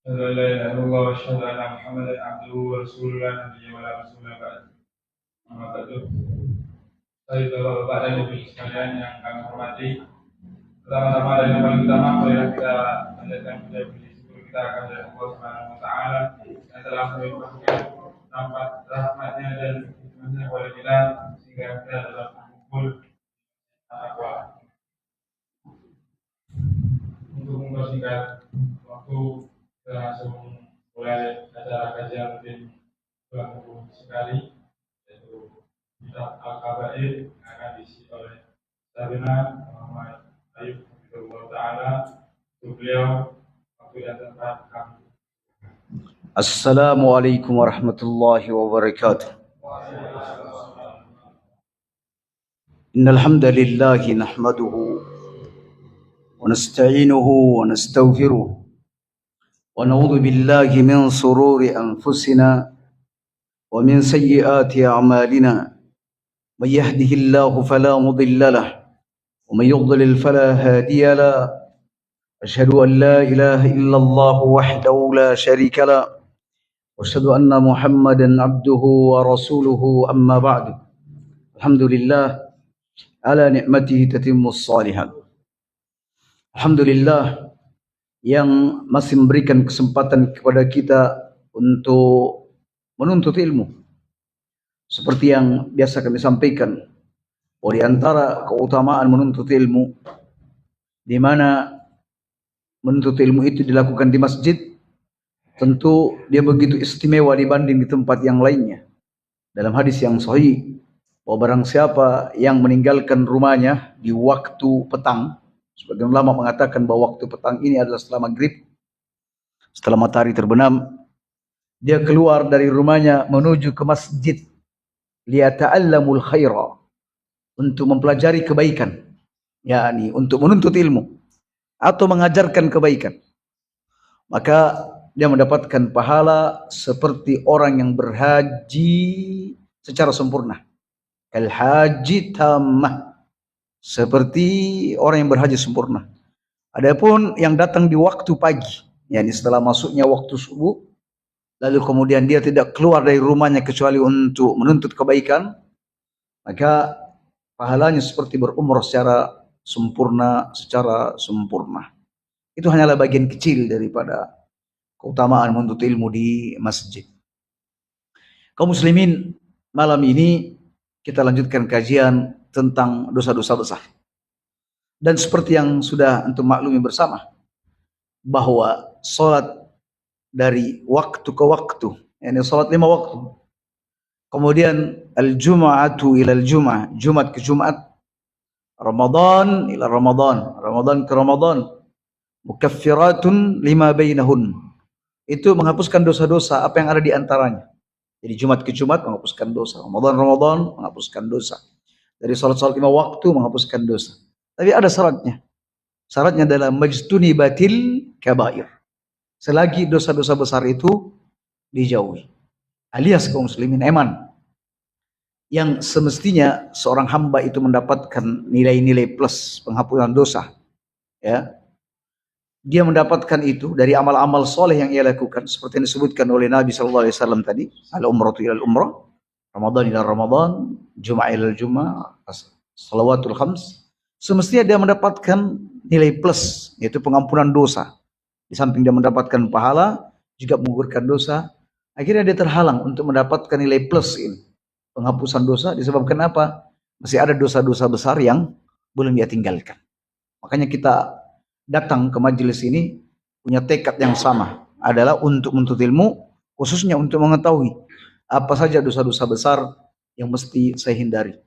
أشهد أن لا إله إلا الله وأشهد أن محمدا عبده ورسوله لا نبي ولا رسول بعد. Amma ba'du. Baik Bapak dan Ibu sekalian yang kami hormati, pertama-tama dan yang paling utama marilah kita panjatkan puji syukur kita kepada Allah Subhanahu wa taala yang telah melimpahkan rahmatnya dan hikmahnya kepada kita sehingga kita dapat berkumpul takwa. Untuk mempersingkat waktu, kita langsung mulai acara kajian rutin bulan sekali, yaitu kitab Al-Kabair yang akan diisi oleh Sabina Muhammad Ayub Habibullah Ta'ala. Untuk beliau, waktu dan tempat kami. Assalamualaikum warahmatullahi wabarakatuh. Innal hamdalillah nahmaduhu wa nasta'inuhu wa nastaghfiruh wa na'udzu billahi min shururi anfusina wa min sayyiati a'malina. Man yahdihillahu fala mudilla lahu wa man yudlil fala hadiya lahu. Asyhadu an la ilaha illallah wahdahu la syarika lahu wa asyhadu anna Muhammadan abduhu wa rasuluhu amma ba'du. Alhamdulillah ala ni'matihi tatimmus shalihat. Alhamdulillah yang masih memberikan kesempatan kepada kita untuk menuntut ilmu. Seperti yang biasa kami sampaikan, bahwa di antara keutamaan menuntut ilmu, di mana menuntut ilmu itu dilakukan di masjid, tentu dia begitu istimewa dibanding di tempat yang lainnya. Dalam hadis yang sahih, bahwa barang siapa yang meninggalkan rumahnya di waktu petang, sebagian ulama mengatakan bahwa waktu petang ini adalah setelah maghrib, setelah matahari terbenam, dia keluar dari rumahnya menuju ke masjid, liyata'allamul khaira, untuk mempelajari kebaikan, yakni untuk menuntut ilmu atau mengajarkan kebaikan, maka dia mendapatkan pahala seperti orang yang berhaji secara sempurna. Kal haji tammah, seperti orang yang berhaji sempurna. Adapun yang datang di waktu pagi, yakni setelah masuknya waktu subuh, lalu kemudian dia tidak keluar dari rumahnya kecuali untuk menuntut kebaikan, maka pahalanya seperti berumrah secara sempurna. Itu hanyalah bagian kecil daripada keutamaan menuntut ilmu di masjid. Kaum muslimin, malam ini kita lanjutkan kajian tentang dosa-dosa besar. Dan seperti yang sudah antum maklumi bersama, bahwa salat dari waktu ke waktu, yakni salat 5 waktu, kemudian al-jum'atu ila al-jum'ah, Jumat ke Jumat, Ramadan ila Ramadan, Ramadan ke Ramadan, mukaffiratun lima bainahun, itu menghapuskan dosa-dosa apa yang ada di antaranya. Jadi Jumat ke Jumat menghapuskan dosa, Ramadan menghapuskan dosa. Dari salat-salat 5 waktu menghapuskan dosa. Tapi ada syaratnya. Syaratnya adalah majtunibatil kabair, selagi dosa-dosa besar itu dijauhi. Alias kaum muslimin eman, yang semestinya seorang hamba itu mendapatkan nilai-nilai plus penghapusan dosa, ya, dia mendapatkan itu dari amal-amal soleh yang ia lakukan, seperti yang disebutkan oleh Nabi SAW tadi, al-umratu ila al-umrah, Ramadan ila Ramadan, Jum'ah ila Jum'ah, salawatul khams. Semestinya dia mendapatkan nilai plus, yaitu pengampunan dosa. Di samping dia mendapatkan pahala, juga menggugurkan dosa. Akhirnya dia terhalang untuk mendapatkan nilai plus ini, penghapusan dosa. Disebabkan apa? Masih ada dosa-dosa besar yang belum dia tinggalkan. Makanya kita datang ke majelis ini punya tekad yang sama, adalah untuk menuntut ilmu, khususnya untuk mengetahui apa saja dosa-dosa besar yang mesti saya hindari.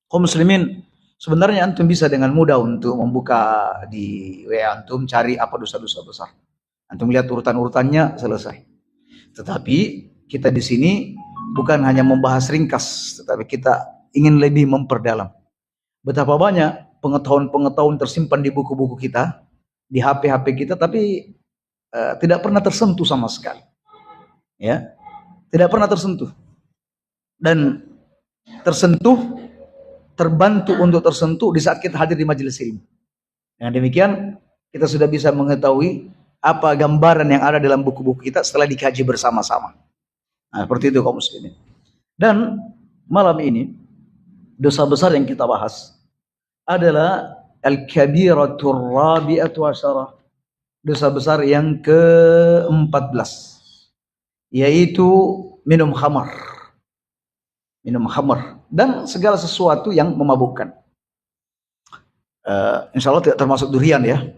Kaum muslimin, sebenarnya antum bisa dengan mudah untuk membuka di WA antum, cari apa dosa-dosa besar. Antum lihat urutan-urutannya, selesai. Tetapi kita di sini bukan hanya membahas ringkas, tetapi kita ingin lebih memperdalam. Betapa banyak pengetahuan-pengetahuan tersimpan di buku-buku kita, di HP-HP kita, tapi tidak pernah tersentuh sama sekali. Ya, tidak pernah tersentuh. Dan tersentuh, terbantu untuk tersentuh di saat kita hadir di majelis ilmu. Dengan demikian, kita sudah bisa mengetahui apa gambaran yang ada dalam buku-buku kita setelah dikaji bersama-sama. Nah, seperti itu kaum muslimin. Dan malam ini dosa besar yang kita bahas adalah al-kabiratur rabi'atu asyarah. Dosa besar yang ke-14, yaitu minum khamar. Minum khamar dan segala sesuatu yang memabukkan. Insya Allah tidak termasuk durian ya,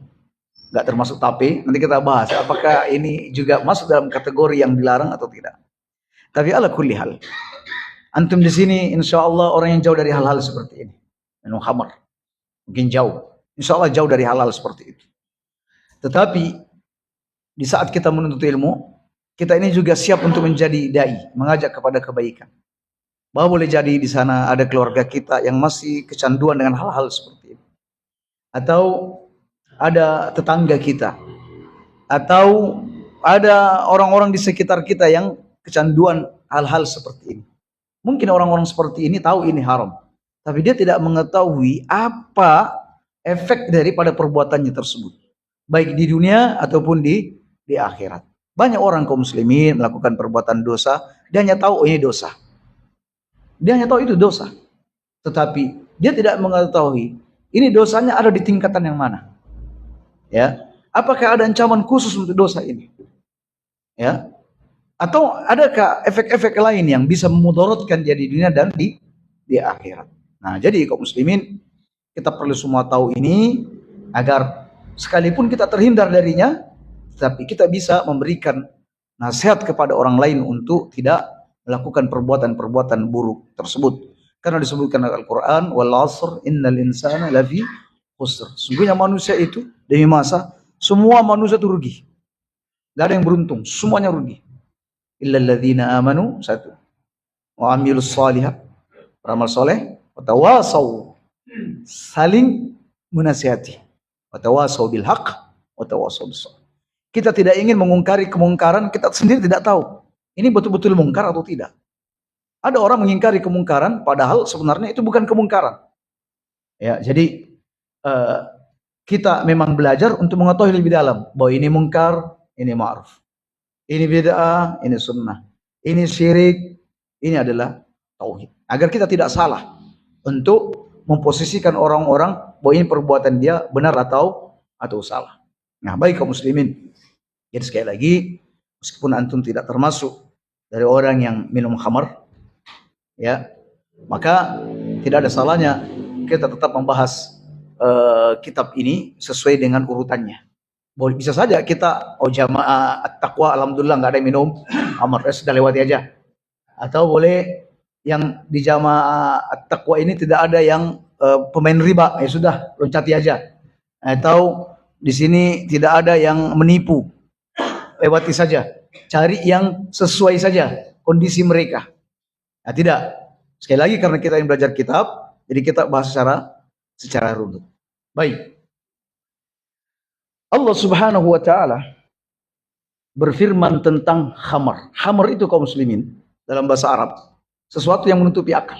nggak termasuk tape. Nanti kita bahas apakah ini juga masuk dalam kategori yang dilarang atau tidak. Tapi ala kulli hal, antum di sini insya Allah orang yang jauh dari hal-hal seperti ini. Minum khamar, mungkin jauh. Insya Allah jauh dari hal-hal seperti itu. Tetapi di saat kita menuntut ilmu, kita ini juga siap untuk menjadi dai, mengajak kepada kebaikan. Bahwa boleh jadi di sana ada keluarga kita yang masih kecanduan dengan hal-hal seperti itu. Atau ada tetangga kita. Atau ada orang-orang di sekitar kita yang kecanduan hal-hal seperti ini. Mungkin orang-orang seperti ini tahu ini haram. Tapi dia tidak mengetahui apa efek daripada perbuatannya tersebut. Baik di dunia ataupun di akhirat. Banyak orang kaum muslimin melakukan perbuatan dosa. Dia hanya tahu ini dosa. Dia hanya tahu itu dosa. Tetapi dia tidak mengetahui ini dosanya ada di tingkatan yang mana. Ya, apakah ada ancaman khusus untuk dosa ini? Ya, atau adakah efek-efek lain yang bisa memudaratkan dia di dunia dan di akhirat? Nah, jadi kaum muslimin kita perlu semua tahu ini agar sekalipun kita terhindar darinya, tapi kita bisa memberikan nasihat kepada orang lain untuk tidak melakukan perbuatan-perbuatan buruk tersebut. Karena disebutkan dalam Al-Quran, wal 'asr innal insana lafi khusr. Sungguhnya manusia itu demi masa, semua manusia itu rugi. Tidak ada yang beruntung, semuanya rugi. Illal ladzina amanu, satu, wa amilus shalihat, beramal soleh, wa tawasaw, saling menasihati, wa tawasaw bil haqq, wa tawasaw bis sabr. Kita tidak ingin mengungkari kemungkaran, kita sendiri tidak tahu ini betul-betul mungkar atau tidak. Ada orang mengingkari kemungkaran padahal sebenarnya itu bukan kemungkaran. Ya, jadi kita memang belajar untuk mengetahui lebih dalam bahwa ini mungkar, ini ma'ruf. Ini bid'ah, ini sunnah. Ini syirik, ini adalah tauhid. Agar kita tidak salah untuk memposisikan orang-orang bahwa ini perbuatan dia benar atau salah. Nah, baik kaum muslimin. Jadi sekali lagi, meskipun antum tidak termasuk dari orang yang minum khamar, ya, maka tidak ada salahnya kita tetap membahas kitab ini sesuai dengan urutannya. Bisa saja kita jamaah at-taqwa, alhamdulillah nggak ada yang minum khamar, sudah lewati aja. Atau boleh yang di jamaah at-taqwa ini tidak ada yang pemain riba, ya sudah loncati aja. Atau di sini tidak ada yang menipu, lewati saja. Cari yang sesuai saja kondisi mereka. Nah, tidak. Sekali lagi karena kita yang belajar kitab, jadi kita bahas secara runut. Baik. Allah Subhanahu wa taala berfirman tentang khamar. Khamar itu kaum muslimin dalam bahasa Arab sesuatu yang menutupi akal.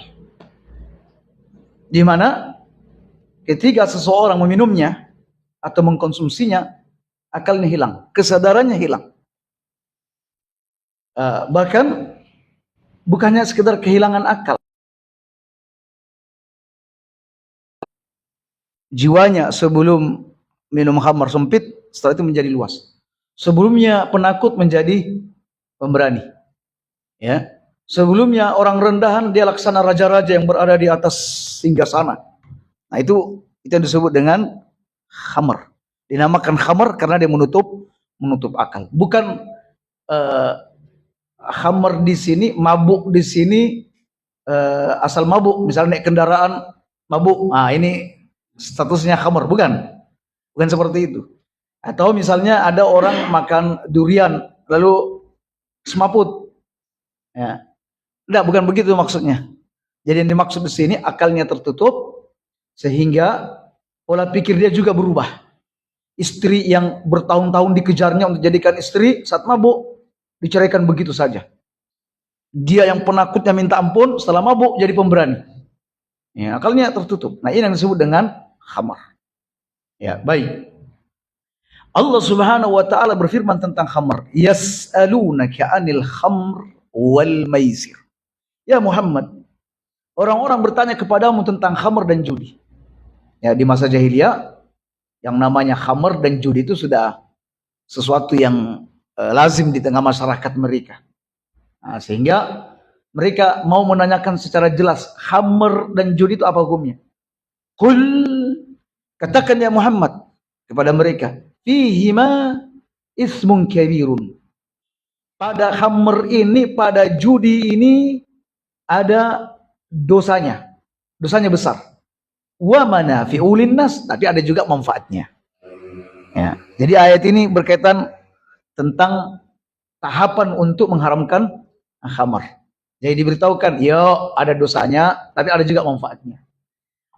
Di mana ketika seseorang meminumnya atau mengkonsumsinya, akalnya hilang, kesadarannya hilang. Bahkan bukannya sekedar kehilangan akal, jiwanya sebelum minum khamar sempit, setelah itu menjadi luas. Sebelumnya penakut menjadi pemberani. Ya. Sebelumnya orang rendahan, dia laksana raja-raja yang berada di atas singgasana. Nah, itu yang disebut dengan khamar. Dinamakan khamar karena dia menutup akal. Bukan khamar di sini, mabuk di sini, asal mabuk, misalnya naik kendaraan mabuk. Nah, ini statusnya khamar, bukan seperti itu. Atau misalnya ada orang makan durian lalu semaput. Ya. Tidak, bukan begitu maksudnya. Jadi yang dimaksud di sini akalnya tertutup sehingga pola pikir dia juga berubah. Istri yang bertahun-tahun dikejarnya untuk dijadikan istri, saat mabuk diceraikan begitu saja. Dia yang penakutnya minta ampun, setelah mabuk jadi pemberani. Ya, akalnya tertutup. Nah, ini yang disebut dengan khamar. Ya, baik. Allah Subhanahu wa taala berfirman tentang khamr, yas'alunaka 'anil khamr wal maisir. Ya Muhammad, orang-orang bertanya kepadamu tentang khamr dan judi. Ya, di masa jahiliyah yang namanya khamr dan judi itu sudah sesuatu yang lazim di tengah masyarakat mereka. Nah, sehingga mereka mau menanyakan secara jelas, khamr dan judi itu apa hukumnya? Qul, katakan ya Muhammad kepada mereka, fihima ismun kabirun. Pada khamr ini, pada judi ini ada dosanya. Dosanya besar. Wa manafi'u linnas, tapi ada juga manfaatnya. Ya. Jadi ayat ini berkaitan tentang tahapan untuk mengharamkan khamr. Jadi diberitahukan, yo ada dosanya, tapi ada juga manfaatnya.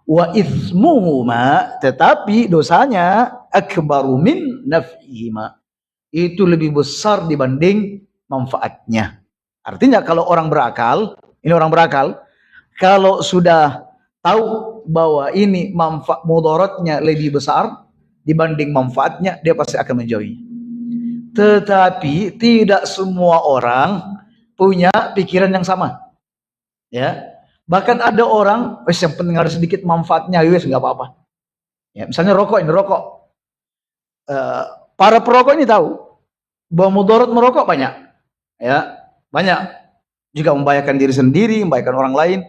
Wa ithmuhuma, tetapi dosanya akbaru min naf'ihima. Itu lebih besar dibanding manfaatnya. Artinya kalau orang berakal, ini orang berakal, kalau sudah tahu bahwa ini mudaratnya lebih besar dibanding manfaatnya, dia pasti akan menjauhinya. Tetapi tidak semua orang punya pikiran yang sama. Ya. Bahkan ada orang, yang penting ada sedikit manfaatnya, wes nggak apa-apa. Ya, misalnya rokok ini, rokok. Para perokok ini tahu bahwa mudarat merokok banyak. Ya, banyak. Juga membahayakan diri sendiri, membahayakan orang lain.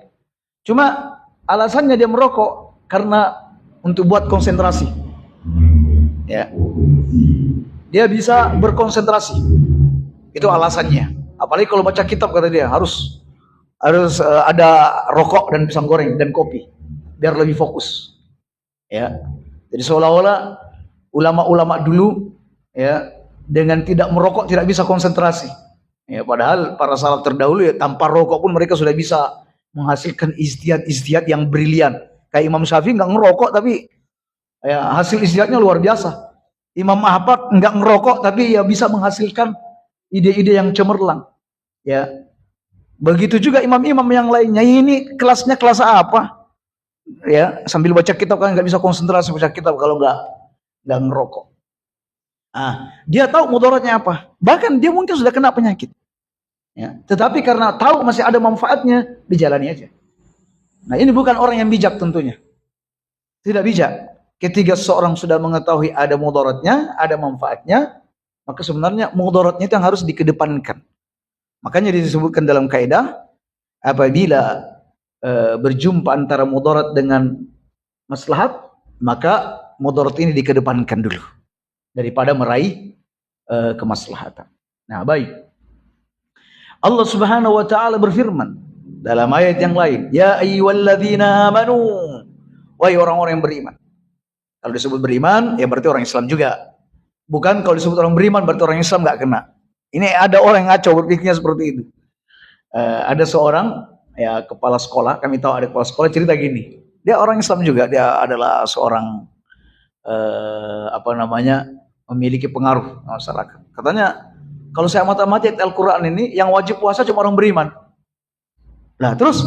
Cuma alasannya dia merokok karena untuk buat konsentrasi. Ya. Dia bisa berkonsentrasi. Itu alasannya. Apalagi kalau baca kitab, kata dia, harus ada rokok dan pisang goreng dan kopi biar lebih fokus. Ya. Jadi seolah-olah ulama-ulama dulu ya dengan tidak merokok tidak bisa konsentrasi. Ya, padahal para salaf terdahulu ya tanpa rokok pun mereka sudah bisa menghasilkan ijtihad yang brilian. Kayak Imam Syafi'i nggak ngerokok tapi ya hasil ijtihadnya luar biasa. Imam Ahmad nggak ngerokok tapi ya bisa menghasilkan ide-ide yang cemerlang. Ya. Begitu juga imam-imam yang lainnya. Ini kelasnya kelas apa? Ya, sambil baca kitab kan nggak bisa konsentrasi baca kitab kalau nggak ngerokok. Dia tahu mudaratnya apa. Bahkan dia mungkin sudah kena penyakit. Ya, tetapi karena tahu masih ada manfaatnya, dijalani aja. Nah, ini bukan orang yang bijak tentunya. Tidak bijak. Ketika seorang sudah mengetahui ada mudaratnya, ada manfaatnya, maka sebenarnya mudaratnya itu yang harus dikedepankan. Makanya disebutkan dalam kaidah, apabila berjumpa antara mudarat dengan maslahat, maka mudarat ini dikedepankan dulu daripada meraih kemaslahatan. Nah, baik. Allah Subhanahu wa taala berfirman dalam ayat yang lain, ya ayyuhalladzina amanu, wahai orang-orang yang beriman. Kalau disebut beriman, ya berarti orang Islam juga. Bukan kalau disebut orang beriman berarti orang Islam nggak kena. Ini ada orang yang ngaco berpikirnya seperti itu. Ada seorang ya kepala sekolah, kami tahu ada kepala sekolah cerita gini. Dia orang Islam juga, dia adalah seorang memiliki pengaruh masyarakat. Katanya kalau saya amati Al-Quran ini yang wajib puasa cuma orang beriman. Nah terus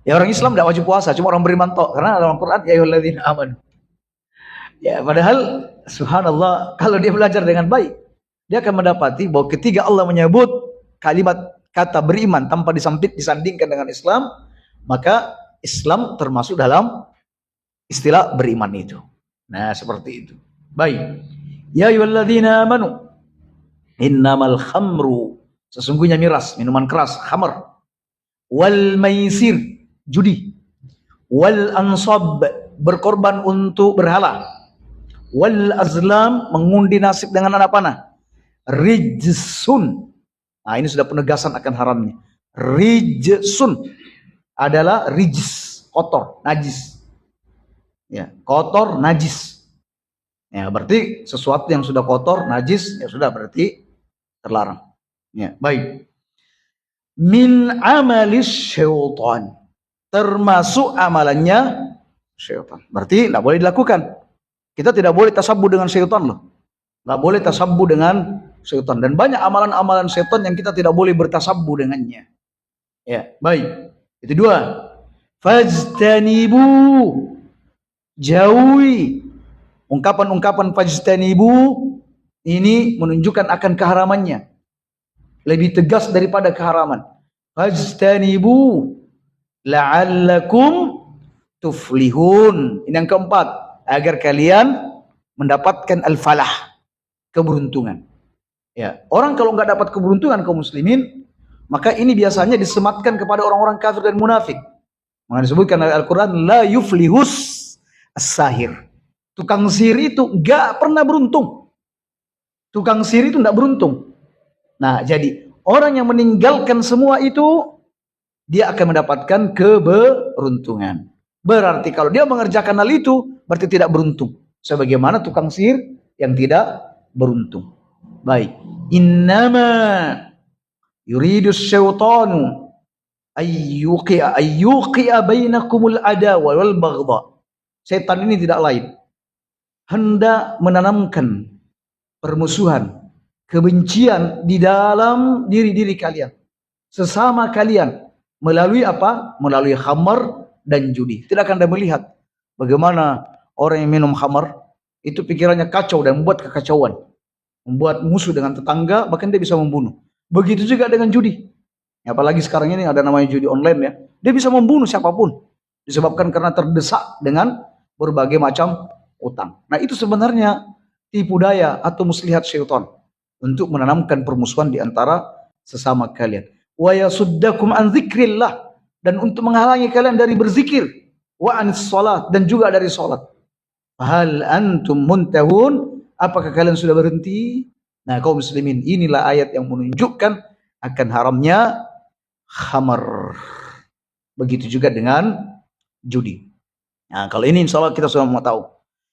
ya orang Islam tidak wajib puasa, cuma orang beriman toh. Karena dalam Al-Quran ya ayyuhalladzina amanu. Ya padahal subhanallah kalau dia belajar dengan baik, dia akan mendapati bahwa ketika Allah menyebut kalimat kata beriman tanpa disandingkan dengan Islam, maka Islam termasuk dalam istilah beriman itu. Nah, seperti itu. Baik. Ya ayyuhalladzina amanu, innamal khamru, sesungguhnya miras, minuman keras, khamr, wal maisir, judi, wal ansab, berkorban untuk berhala, wal azlam, mengundi nasib dengan anak panah, rijsun. Nah, ini sudah penegasan akan haramnya. Rijsun adalah rijs, kotor, najis. Ya, kotor, najis. Ya, berarti sesuatu yang sudah kotor, najis, ya sudah berarti terlarang. Ya, baik. Min amalis syaitan, termasuk amalannya syaitan. Berarti tidak boleh dilakukan. Kita tidak boleh tasabbu dengan syaitan loh. Tidak boleh tasabbu dengan syaitan. Dan banyak amalan-amalan syaitan yang kita tidak boleh bertasabbu dengannya. Ya, baik. Itu dua. Fajtanibu, jauhi. Ungkapan-ungkapan fajtanibu Ini menunjukkan akan keharamannya. Lebih tegas daripada keharaman. Fajtanibu la'allakum tuflihun. Ini yang keempat, agar kalian mendapatkan al-falah, keberuntungan. Ya, orang kalau nggak dapat keberuntungan kaum muslimin, maka ini biasanya disematkan kepada orang-orang kafir dan munafik. Maka disebutkan oleh Al-Quran, la yuflihus as-sahir. Tukang sihir itu nggak pernah beruntung. Tukang sihir itu nggak beruntung. Nah, jadi orang yang meninggalkan semua itu, dia akan mendapatkan keberuntungan. Berarti kalau dia mengerjakan hal itu, berarti tidak beruntung. Sebagaimana tukang sihir yang tidak beruntung. Baik. Innama yuridus syaitanu ayyuqi'a bainakumul adawa wal baghdha. Setan ini tidak lain, hendak menanamkan permusuhan, kebencian di dalam diri-diri kalian, sesama kalian, melalui apa? Melalui khamar dan judi. Tidak akan Anda melihat bagaimana orang yang minum khamar itu pikirannya kacau dan membuat kekacauan, membuat musuh dengan tetangga, bahkan dia bisa membunuh. Begitu juga dengan judi. Apalagi sekarang ini ada namanya judi online ya. Dia bisa membunuh siapapun disebabkan karena terdesak dengan berbagai macam utang. Nah, itu sebenarnya tipu daya atau muslihat syaitan untuk menanamkan permusuhan di antara sesama kalian. Wa yasuddakum an dzikrillah, dan untuk menghalangi kalian dari berzikir, wa anis salat, dan juga dari salat. Hal antum muntahun, apakah kalian sudah berhenti? Nah, kaum muslimin, inilah ayat yang menunjukkan akan haramnya khamar. Begitu juga dengan judi. Nah, kalau ini insya Allah kita sudah mau tahu.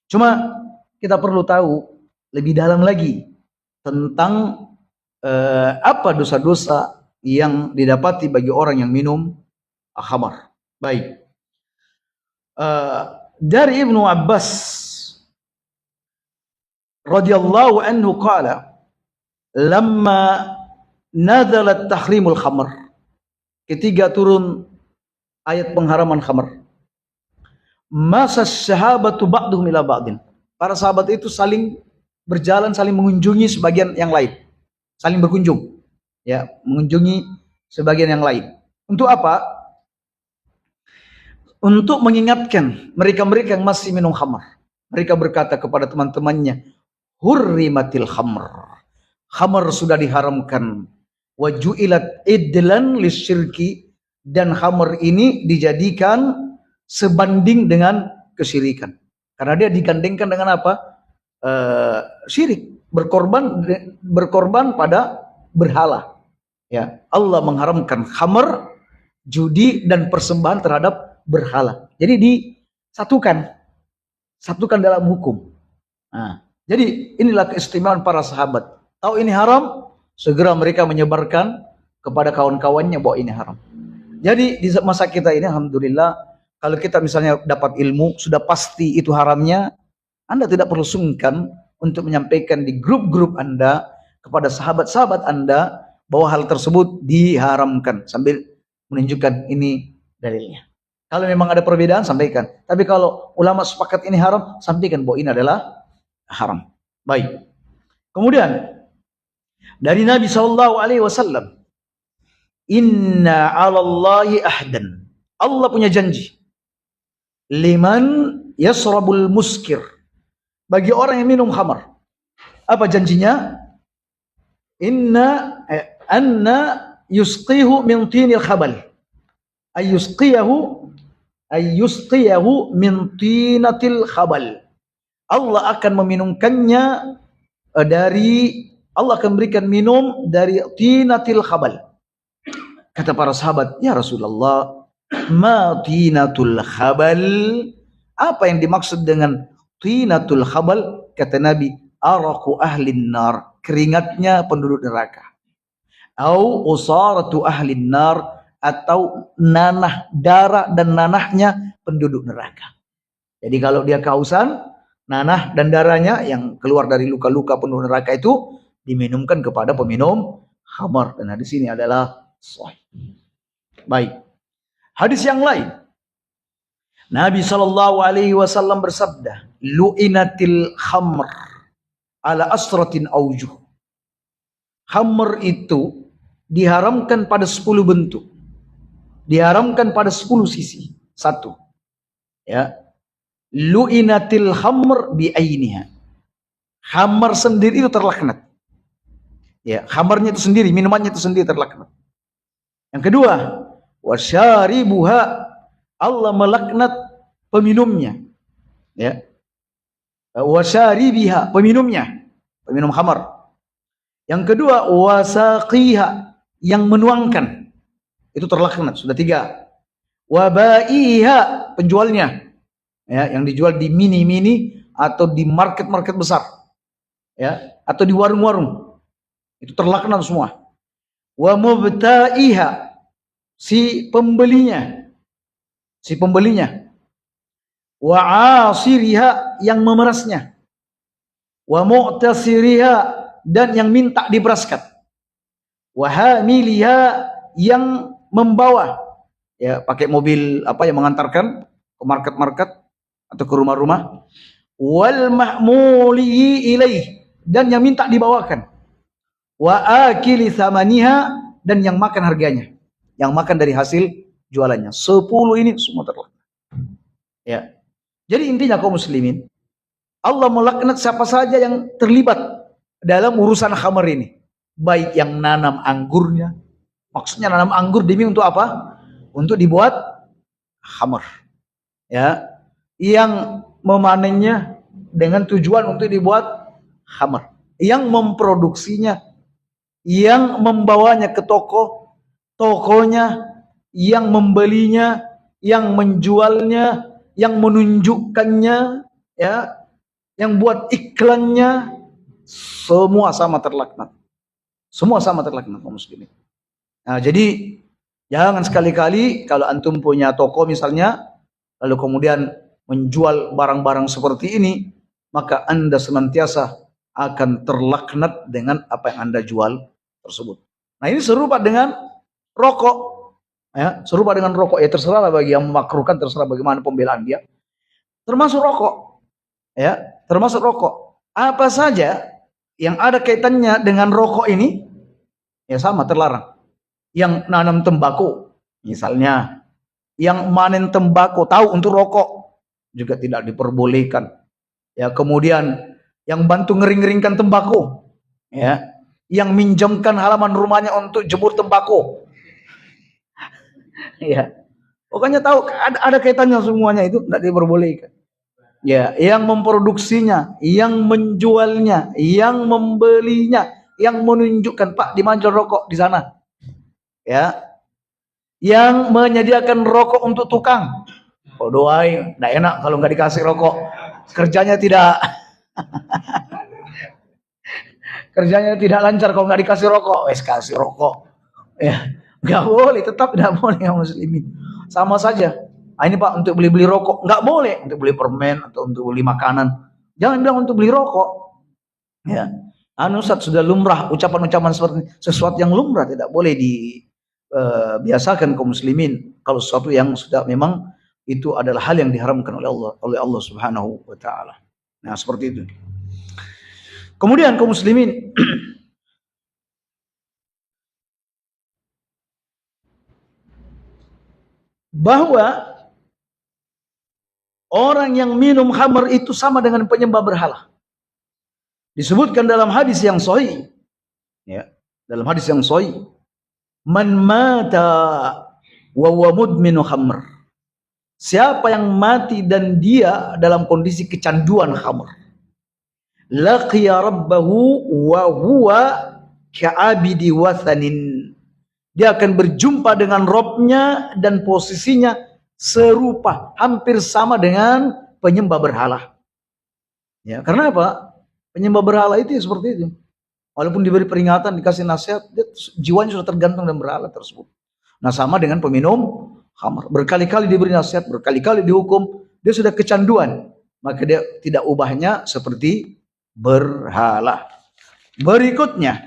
Cuma kita perlu tahu lebih dalam lagi tentang apa dosa-dosa yang didapati bagi orang yang minum khamar. Baik. Dari Ibnu Abbas radhiyallahu anhu qala, lamma nazalat tahrimul khamr, ketika turun ayat pengharaman khamr, masa sahabatu ba'duhum ila ba'din, para sahabat itu saling berjalan, saling mengunjungi sebagian yang lain, saling berkunjung, ya, mengunjungi sebagian yang lain. Untuk apa? Untuk mengingatkan mereka-mereka yang masih minum khamr. Mereka berkata kepada teman-temannya, hurrimatil khamr, khamr sudah diharamkan, wa ju'ilat idlan lisyirki, dan khamr ini dijadikan sebanding dengan kesyirikan. Karena dia digandengkan dengan apa? Syirik, berkorban pada berhala. Ya, Allah mengharamkan khamr, judi, dan persembahan terhadap berhala. Jadi disatukan dalam hukum. Nah, jadi inilah keistimewaan para sahabat. Tahu ini haram, segera mereka menyebarkan kepada kawan-kawannya bahwa ini haram. Jadi di masa kita ini, alhamdulillah, kalau kita misalnya dapat ilmu, sudah pasti itu haramnya, Anda tidak perlu sungkan untuk menyampaikan di grup-grup Anda kepada sahabat-sahabat Anda bahwa hal tersebut diharamkan, sambil menunjukkan ini dalilnya. Kalau memang ada perbedaan, sampaikan. Tapi kalau ulama sepakat ini haram, sampaikan bahwa ini adalah haram. Baik. Kemudian dari Nabi SAW, inna 'alallahi ahdan, Allah punya janji, liman yasrabul muskir, bagi orang yang minum khamar. Apa janjinya? Anna yusqihu min tinil khabal, ayyusqiyahu min tinatil khabal. Allah akan meminumkannya Allah akan berikan minum dari tinatil khabal. Kata para sahabat, ya Rasulullah, ma tinatul khabal? Apa yang dimaksud dengan tinatul khabal? Kata Nabi, araku ahlin nar, keringatnya penduduk neraka. Au usaratu ahlin nar, atau nanah, darah dan nanahnya penduduk neraka. Jadi kalau dia kehausan, nanah dan darahnya yang keluar dari luka-luka penduduk neraka itu diminumkan kepada peminum khamar. Dan hadis ini adalah sahih. Baik. Hadis yang lain, Nabi SAW bersabda, lu'inatil khamr, ala asratin aujuh. Khamr itu diharamkan pada 10 bentuk. Diharamkan pada 10 sisi. Satu, ya, lu'inatil khamr bi'ainiha. Khamr sendiri itu terlaknat. Ya, khamrnya itu sendiri, minumannya itu sendiri terlaknat. Yang kedua, wasyaribuha, Allah melaknat peminumnya. Ya. Wasyaribiha, peminumnya, peminum khamr. Yang kedua, wasaqiha, yang menuangkan. Itu terlaknat, sudah 3. Wabaiha, penjualnya. Ya, yang dijual di mini-mini atau di market-market besar. Ya, atau di warung-warung. Itu terlaknat semua. Wa mubta'iha, si pembelinya. Si pembelinya. Wa asiriha, yang memerasnya. Wa mu'tasiriha, dan yang minta diperaskan. Wa hamiliha, yang membawa, ya, pakai mobil yang mengantarkan ke market-market atau ke rumah-rumah. Wal mahmuli ilaih, dan yang minta dibawakan. Wa akili thamaniha, dan yang makan harganya, yang makan dari hasil jualannya. 10 ini semua terlaknat. Ya. Jadi intinya kaum muslimin, Allah melaknat siapa saja yang terlibat dalam urusan khamr ini. Baik yang nanam anggurnya. Maksudnya nanam anggur demi untuk apa? Untuk dibuat khamr. Ya. Yang memanennya dengan tujuan untuk dibuat khamr. Yang memproduksinya, yang membawanya ke toko, tokonya, yang membelinya, yang menjualnya, yang menunjukkannya, ya, yang buat iklannya, semua sama terlaknat. Semua sama terlaknat kaum muslimin. Nah, jadi jangan sekali-kali kalau antum punya toko misalnya, lalu kemudian menjual barang-barang seperti ini, maka Anda senantiasa akan terlaknat dengan apa yang Anda jual tersebut. Nah, ini serupa dengan rokok. Ya, serupa dengan rokok. Ya, terserah bagi yang memakruhkan, terserah bagaimana pembelaan dia. Termasuk rokok. Ya, termasuk rokok. Apa saja yang ada kaitannya dengan rokok ini, ya sama terlarang. Yang nanam tembakau, misalnya, yang manen tembakau tahu untuk rokok, juga tidak diperbolehkan. Ya, kemudian yang bantu ngering-ngeringkan tembakau, ya, yang minjamkan halaman rumahnya untuk jemur tembakau, ya, pokoknya tahu ada kaitannya semuanya, itu tidak diperbolehkan. Ya, yang memproduksinya, yang menjualnya, yang membelinya, yang menunjukkan, Pak, dimanjur rokok di sana. Ya, yang menyediakan rokok untuk tukang. Oh, doain, nggak enak kalau nggak dikasih rokok. Kerjanya tidak kerjanya tidak lancar kalau nggak dikasih rokok. Wes kasih rokok. Ya, nggak boleh, tetap tidak boleh yang muslimin. Sama saja. Ah, ini Pak untuk beli-beli rokok, nggak boleh untuk beli permen atau untuk beli makanan. Jangan bilang untuk beli rokok. Ya, Ustaz, sudah lumrah ucapan-ucapan seperti ini. Sesuatu yang lumrah tidak boleh biasakan kaum muslimin kalau sesuatu yang sudah memang itu adalah hal yang diharamkan oleh Allah Subhanahu wa taala. Nah, seperti itu. Kemudian kaum muslimin, bahwa orang yang minum khamr itu sama dengan penyembah berhala. Disebutkan dalam hadis yang sahih, ya, dalam hadis yang sahih, man mata wa huwa mudminu khamr. Siapa yang mati dan dia dalam kondisi kecanduan khamr, laqiya rabbahu wa huwa ka'abidi wathanin. Dia akan berjumpa dengan Robnya dan posisinya serupa, hampir sama dengan penyembah berhala. Ya, karena apa? Penyembah berhala itu ya seperti itu. Walaupun diberi peringatan, dikasih nasihat, dia jiwanya sudah tergantung dengan berhala tersebut. Nah, sama dengan peminum khamr. Berkali-kali diberi nasihat, berkali-kali dihukum, dia sudah kecanduan. Maka dia tidak ubahnya seperti berhala. Berikutnya,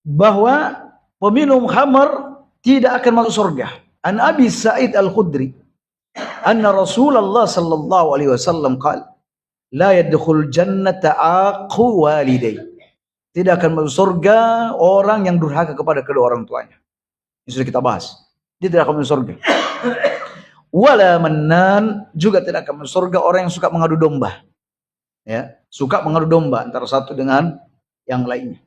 bahwa peminum khamr tidak akan masuk surga. An Abi Sa'id Al-Khudri, anna Rasulullah sallallahu alaihi wasallam qala, la yadkhul jannata aqu walidai. Tidak akan masuk surga orang yang durhaka kepada kedua orang tuanya. Ini sudah kita bahas. Dia tidak akan masuk surga. Wala mannan, juga tidak akan masuk surga orang yang suka mengadu domba. Ya, suka mengadu domba antara satu dengan yang lainnya.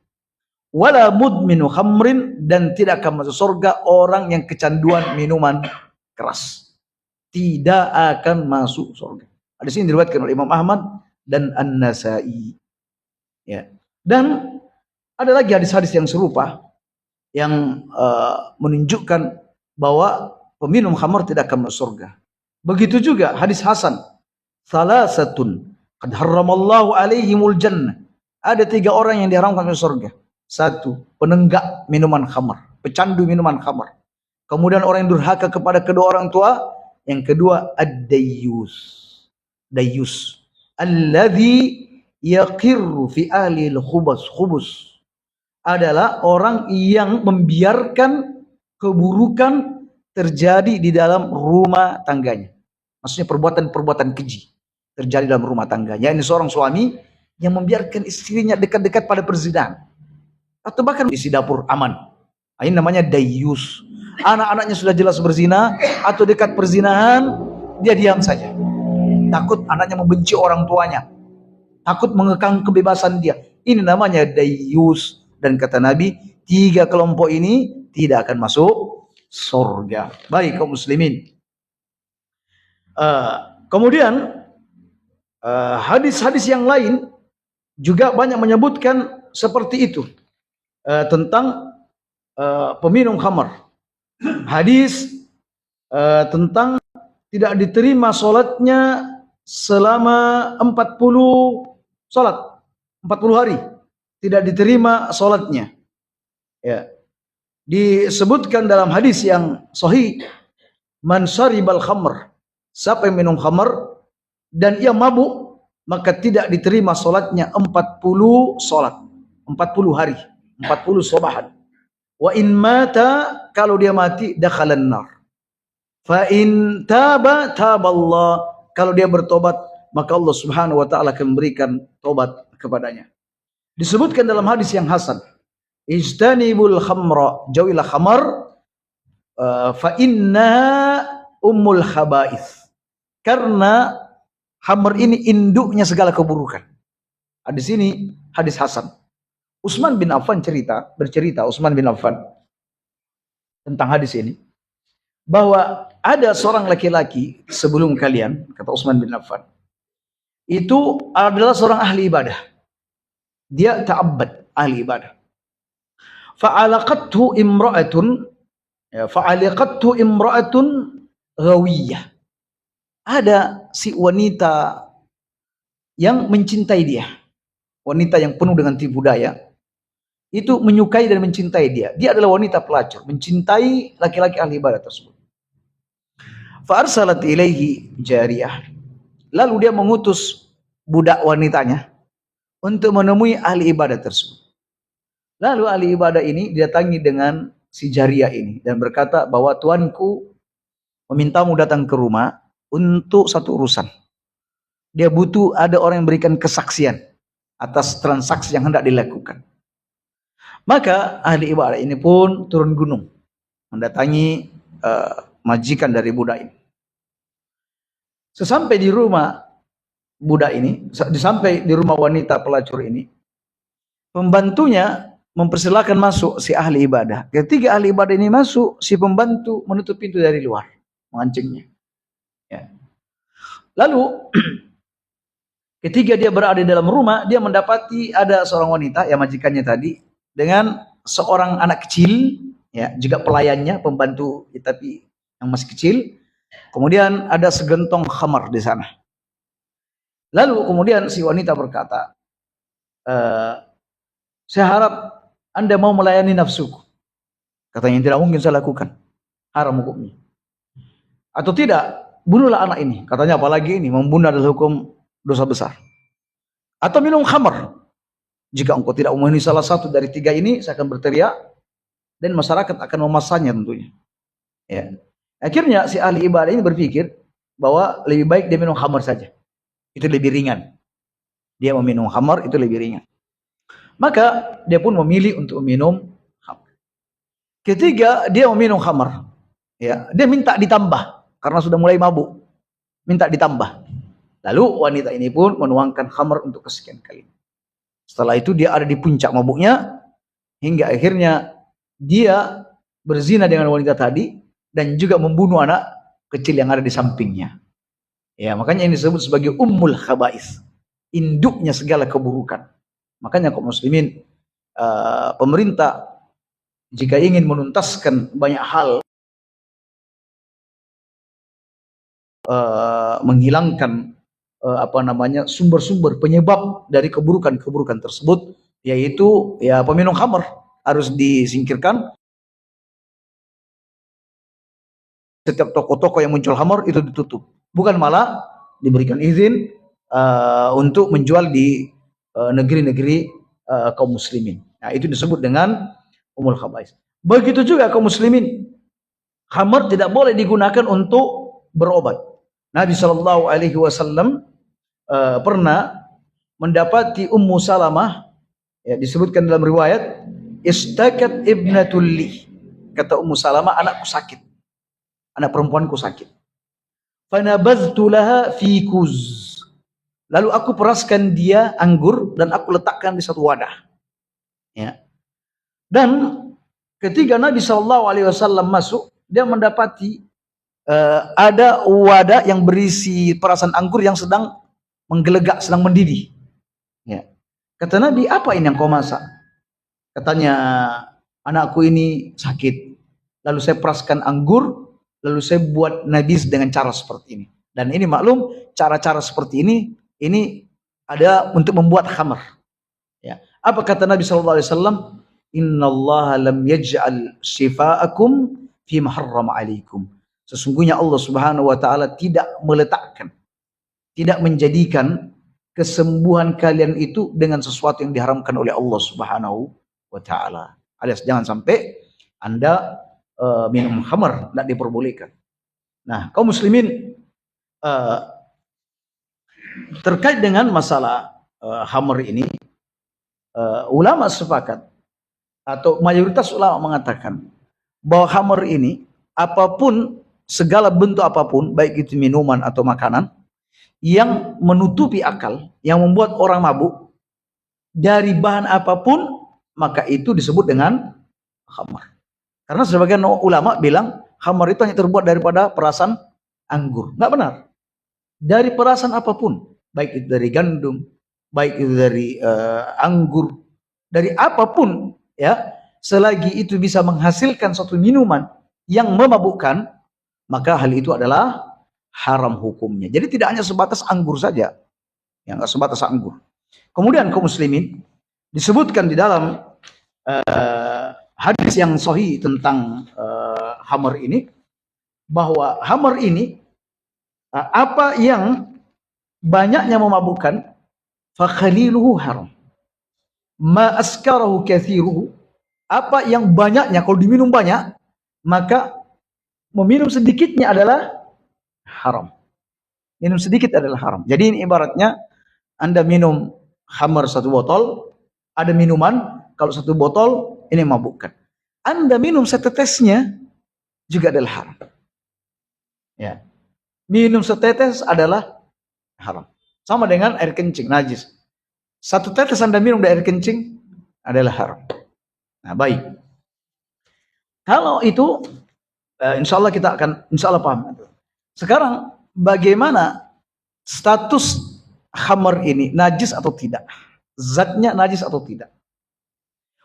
Wala mudminu khamrin, dan tidak akan masuk surga orang yang kecanduan minuman keras. Tidak akan masuk surga. Hadis ini diriwayatkan oleh Imam Ahmad dan An-Nasa'i. Ya. Dan ada lagi hadis-hadis yang serupa yang menunjukkan bahwa peminum khamr tidak akan masuk surga. Begitu juga hadis Hasan. Salasatun qad harramallahu alaihimul jannah. Ada 3 orang yang diharamkan masuk surga. 1, penenggak minuman khamr, pecandu minuman khamr. Kemudian orang yang durhaka kepada kedua orang tua. Yang kedua, ad-dayyus. Dayyus. Alladhi yaqirru fi ahli al-khubus. Adalah orang yang membiarkan keburukan terjadi di dalam rumah tangganya. Maksudnya perbuatan-perbuatan keji terjadi dalam rumah tangganya. Ini seorang suami yang membiarkan istrinya dekat-dekat pada perzinahan. Atau bahkan isi dapur aman. Ini namanya dayyus. Anak-anaknya sudah jelas berzina atau dekat perzinahan, dia diam saja. Takut anaknya membenci orang tuanya. Takut mengekang kebebasan dia. Ini namanya dayyus. Dan kata Nabi, 3 kelompok ini tidak akan masuk surga. Baik kaum muslimin. Kemudian hadis-hadis yang lain juga banyak menyebutkan seperti itu. Tentang peminum khamar. Hadis tentang tidak diterima sholatnya selama 40 sholat, 40 hari tidak diterima sholatnya. Ya. Disebutkan dalam hadis yang sahih, man syaribal khamr, siapa yang minum khamr dan ia mabuk, maka tidak diterima sholatnya 40 sholat, 40 hari. 40 sobahan. Wa in mata, kalau dia mati, dakhalan nar. Fa in taba, taballah. Kalau dia bertobat, maka Allah Subhanahu wa taala akan memberikan tobat kepadanya. Disebutkan dalam hadis yang hasan, ijtanibul khamra, jauhilah khamar, fa innaha ummul khaba'ith. Karena khamar ini induknya segala keburukan. Hadis ini hadis hasan. Utsman bin Affan bercerita Utsman bin Affan tentang hadis ini, bahwa ada seorang laki-laki sebelum kalian, kata Utsman bin Affan, itu adalah seorang ahli ibadah. Dia ta'abbad, ahli ibadah. Fa'alaqathu imra'atun ghawiyah. Ada si wanita yang mencintai dia. Wanita yang penuh dengan tipu daya. Itu menyukai dan mencintai dia. Dia adalah wanita pelacur, mencintai laki-laki ahli ibadah tersebut. Fa'arsalat ilaihi jariyah. Lalu dia mengutus budak wanitanya untuk menemui ahli ibadah tersebut. Lalu ahli ibadah ini didatangi dengan si jariyah ini dan berkata bahwa tuanku memintamu datang ke rumah untuk satu urusan. Dia butuh ada orang yang berikan kesaksian atas transaksi yang hendak dilakukan. Maka ahli ibadah ini pun turun gunung mendatangi majikan dari budak ini. Sesampai di rumah budak ini, sampai di rumah wanita pelacur ini, pembantunya mempersilahkan masuk si ahli ibadah. Ketika ahli ibadah ini masuk, si pembantu menutup pintu dari luar, mengancingnya. Ya. Lalu ketika dia berada di dalam rumah, dia mendapati ada seorang wanita, yang majikannya tadi, dengan seorang anak kecil, ya, juga pelayannya, pembantu, ya, tapi yang masih kecil. Kemudian ada segentong khamar di sana. Lalu kemudian si wanita berkata, saya harap Anda mau melayani nafsuku. Katanya, tidak mungkin saya lakukan, haram hukumnya. Atau tidak, bunuhlah anak ini. Katanya, apalagi ini, membunuh adalah hukum dosa besar. Atau minum khamar. Jika engkau tidak memenuhi salah satu dari 3 ini, saya akan berteriak dan masyarakat akan memasanya tentunya. Ya. Akhirnya si ahli ibadah ini berpikir bahwa lebih baik dia minum khamar saja. Itu lebih ringan. dia meminum khamar itu lebih ringan. Maka dia pun memilih untuk minum khamar. Ketika dia meminum khamar, ya, dia minta ditambah karena sudah mulai mabuk, minta ditambah. Lalu wanita ini pun menuangkan khamar untuk kesekian kali. Setelah itu dia ada di puncak mabuknya hingga akhirnya dia berzina dengan wanita tadi dan juga membunuh anak kecil yang ada di sampingnya. Ya, makanya ini disebut sebagai ummul khaba'is, induknya segala keburukan. Makanya kaum muslimin, pemerintah jika ingin menuntaskan banyak hal, menghilangkan sumber-sumber penyebab dari keburukan-keburukan tersebut, yaitu ya peminum khamar harus disingkirkan. Setiap toko-toko yang muncul khamar itu ditutup, bukan malah diberikan izin untuk menjual di negeri-negeri kaum muslimin. Nah, itu disebut dengan umul khabais. Begitu juga kaum muslimin, khamar tidak boleh digunakan untuk berobat. Nabi Shallallahu Alaihi Wasallam pernah mendapati Ummu Salamah, ya, disebutkan dalam riwayat, istakat ibnatul li, kata Ummu Salamah, anakku sakit, anak perempuanku sakit. Fanabadhtu laha fi kuz, lalu aku peraskan dia anggur dan aku letakkan di satu wadah. Ya. Dan ketika Nabi Shallallahu Alaihi Wasallam masuk, dia mendapati ada wadah yang berisi perasan anggur yang sedang menggelegak, sedang mendidih. Ya. Kata Nabi, apa ini yang kau masak? Katanya, anakku ini sakit. Lalu saya peraskan anggur, lalu saya buat nabis dengan cara seperti ini. Dan ini maklum, cara-cara seperti ini ada untuk membuat khamar. Ya. Apa kata Nabi SAW? Innallaha lam yaj'al shifa'akum fi maharram alaikum. Sesungguhnya Allah Subhanahu wa taala tidak meletakkan, tidak menjadikan kesembuhan kalian itu dengan sesuatu yang diharamkan oleh Allah Subhanahu wa taala. Alias jangan sampai Anda minum khamar, tidak diperbolehkan. Nah, kaum muslimin, terkait dengan masalah khamar ini, ulama sepakat atau mayoritas ulama mengatakan bahwa khamar ini apapun, segala bentuk apapun, baik itu minuman atau makanan yang menutupi akal, yang membuat orang mabuk dari bahan apapun, maka itu disebut dengan khamar. Karena sebagian ulama bilang khamar itu hanya terbuat daripada perasan anggur. Nggak benar. Dari perasan apapun, baik itu dari gandum, baik itu dari anggur, dari apapun, ya, selagi itu bisa menghasilkan suatu minuman yang memabukkan, maka hal itu adalah haram hukumnya. Jadi tidak hanya sebatas anggur saja, yang nggak sebatas anggur. Kemudian kaum muslimin, disebutkan di dalam hadis yang sahih tentang khamar ini, bahwa khamar ini apa yang banyaknya memabukkan, fakhaliluhu haram, ma askarahu kathiruhu, apa yang banyaknya, kalau diminum banyak, maka meminum sedikitnya adalah haram. Minum sedikit adalah haram. Jadi ini ibaratnya Anda minum khamar satu botol, ada minuman, kalau satu botol ini memabukkan. Anda minum setetesnya juga adalah haram. Ya. Minum setetes adalah haram. Sama dengan air kencing, najis. Satu tetes Anda minum dari air kencing adalah haram. Nah, baik. Kalau itu, insya Allah kita akan, insya Allah paham. Sekarang, bagaimana status khamar ini, najis atau tidak? Zatnya najis atau tidak?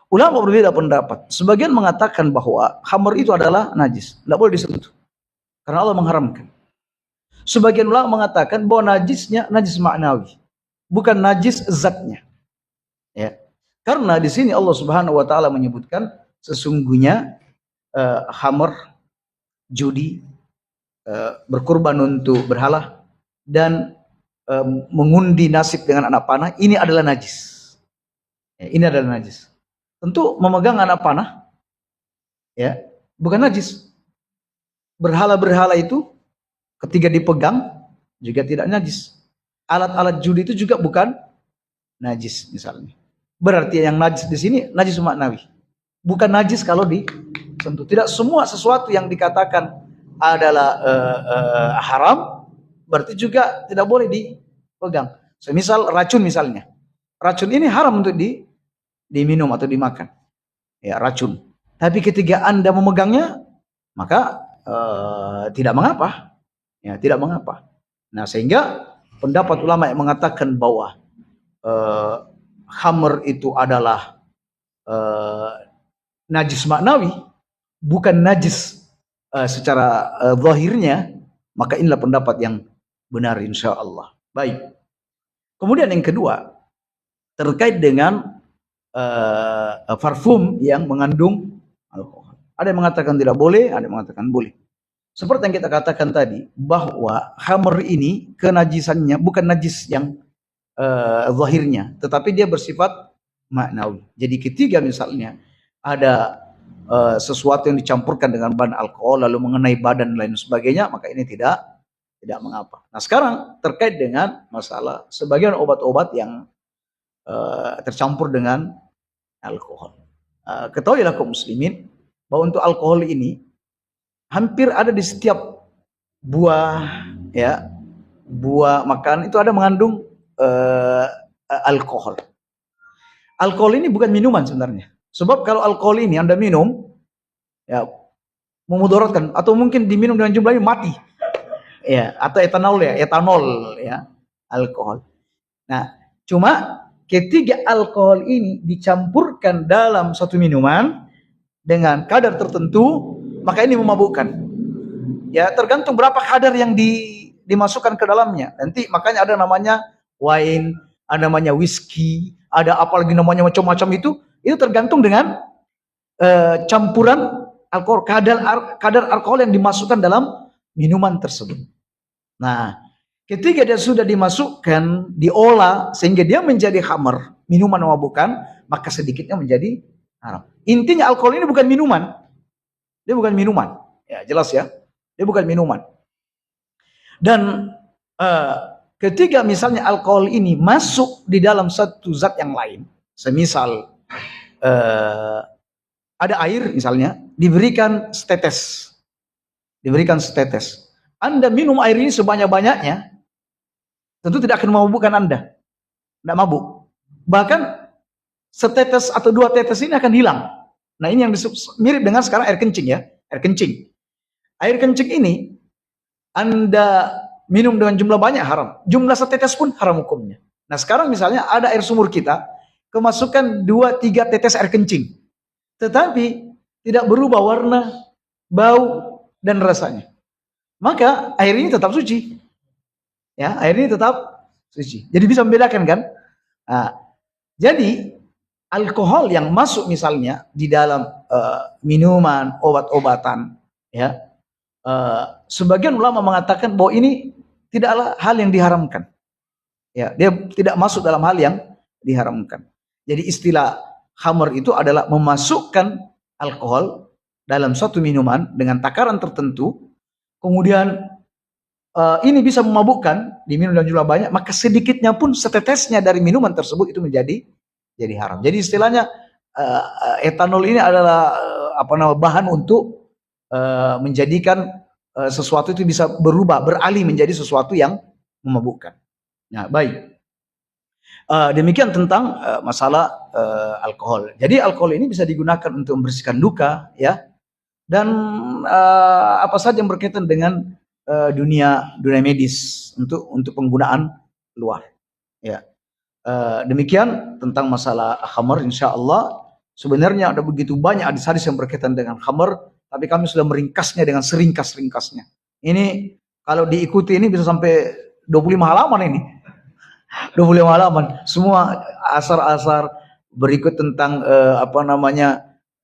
Ulama berbeda pendapat. Sebagian mengatakan bahwa khamar itu adalah najis, tidak boleh disentuh, karena Allah mengharamkan. Sebagian ulama mengatakan bahwa najisnya najis maknawi, bukan najis zatnya. Ya. Karena di sini Allah Subhanahu wa taala menyebutkan sesungguhnya khamar, judi, berkurban untuk berhala, dan mengundi nasib dengan anak panah, ini adalah najis. Ya, ini adalah najis. Tentu memegang anak panah, ya, bukan najis. Berhala-berhala itu ketika dipegang juga tidak najis. Alat-alat judi itu juga bukan najis misalnya. Berarti yang najis di sini najis maknawi. Bukan najis kalau disentuh. Tidak semua sesuatu yang dikatakan adalah haram berarti juga tidak boleh dipegang. Semisal racun misalnya. Racun ini haram untuk diminum atau dimakan. Ya, racun. Tapi ketika Anda memegangnya, maka tidak mengapa. Ya, tidak mengapa. Nah, sehingga pendapat ulama yang mengatakan bahwa khamr itu adalah najis maknawi, bukan najis secara zahirnya, maka inilah pendapat yang benar insyaallah. Baik. Kemudian yang kedua, terkait dengan parfum yang mengandung alkohol. Ada yang mengatakan tidak boleh, ada yang mengatakan boleh. Seperti yang kita katakan tadi, bahwa khamr ini kenajisannya bukan najis yang zahirnya, tetapi dia bersifat maknawi. Jadi ketiga misalnya ada sesuatu yang dicampurkan dengan bahan alkohol lalu mengenai badan dan lain sebagainya, maka ini tidak mengapa. Nah, sekarang terkait dengan masalah sebagian obat-obat yang tercampur dengan alkohol. Ketahuilah kaum muslimin bahwa untuk alkohol ini hampir ada di setiap buah, ya, buah makan itu ada mengandung alkohol. Alkohol ini bukan minuman sebenarnya. Sebab kalau alkohol ini Anda minum, ya, memudaratkan atau mungkin diminum dengan jumlahnya mati. Ya, atau etanol ya, alkohol. Nah, cuma ketika alkohol ini dicampurkan dalam satu minuman dengan kadar tertentu, maka ini memabukkan. Ya, tergantung berapa kadar yang dimasukkan ke dalamnya. Nanti makanya ada namanya wine, ada namanya whisky, ada apalagi namanya macam-macam itu tergantung dengan campuran alkohol, kadar alkohol yang dimasukkan dalam minuman tersebut. Nah, ketika dia sudah dimasukkan, diolah sehingga dia menjadi khamr, minuman memabukkan, maka sedikitnya menjadi haram. Intinya alkohol ini bukan minuman. Dia bukan minuman. Ya, jelas ya. Dia bukan minuman. Dan ketika misalnya alkohol ini masuk di dalam satu zat yang lain, semisal ada air misalnya, diberikan setetes. Anda minum air ini sebanyak-banyaknya, tentu tidak akan memabukkan Anda. Tidak mabuk. Bahkan setetes atau 2 tetes ini akan hilang. Nah, ini yang mirip dengan sekarang air kencing ya. Air kencing. Air kencing ini Anda minum dengan jumlah banyak haram. Jumlah setetes pun haram hukumnya. Nah, sekarang misalnya ada air sumur kita, kemasukan 2-3 tetes air kencing. Tetapi tidak berubah warna, bau, dan rasanya. Maka air ini tetap suci. Ya, air ini tetap suci. Jadi bisa membedakan kan? Nah, jadi alkohol yang masuk misalnya di dalam minuman, obat-obatan, ya, sebagian ulama mengatakan bahwa ini tidaklah hal yang diharamkan. Ya, dia tidak masuk dalam hal yang diharamkan. Jadi istilah khamr itu adalah memasukkan alkohol dalam suatu minuman dengan takaran tertentu, kemudian ini bisa memabukkan, diminum dalam jumlah banyak, maka sedikitnya pun setetesnya dari minuman tersebut itu menjadi haram. Jadi istilahnya etanol ini adalah bahan untuk menjadikan sesuatu itu bisa berubah, beralih menjadi sesuatu yang memabukkan. Nah, baik. Demikian tentang masalah alkohol. Jadi alkohol ini bisa digunakan untuk membersihkan luka, ya, dan apa saja yang berkaitan dengan dunia medis untuk penggunaan luar. Ya, demikian tentang masalah khamr. Insyaallah sebenarnya ada begitu banyak hadis-hadis yang berkaitan dengan khamr, tapi kami sudah meringkasnya dengan seringkas-ringkasnya. Ini kalau diikuti ini bisa sampai 25 halaman ini. 25 halaman. Semua asar-asar berikut tentang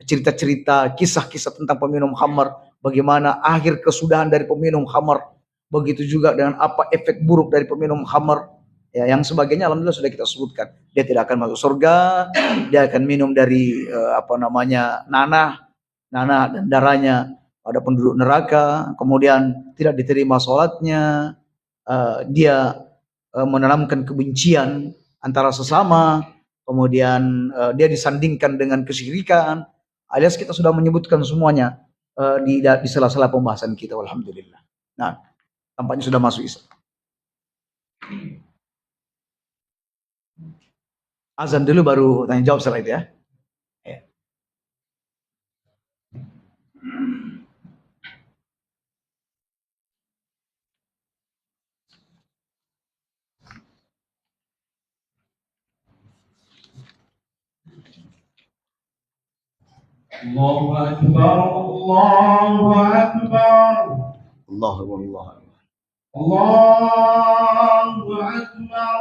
cerita-cerita, kisah-kisah tentang peminum khamr, bagaimana akhir kesudahan dari peminum khamr, begitu juga dengan apa efek buruk dari peminum khamr, ya, yang sebagainya alhamdulillah sudah kita sebutkan. Dia tidak akan masuk surga, dia akan minum dari nanah dan darahnya pada penduduk neraka, kemudian tidak diterima sholatnya, dia menanamkan kebencian antara sesama, kemudian dia disandingkan dengan kesyirikan, alias kita sudah menyebutkan semuanya di sela-sela pembahasan kita, alhamdulillah. Nah, tampaknya sudah masuk Islam. Azan dulu baru tanya jawab setelah itu ya. Allahu Akbar, Allahu Akbar. Allahu Akbar. Allahu Akbar,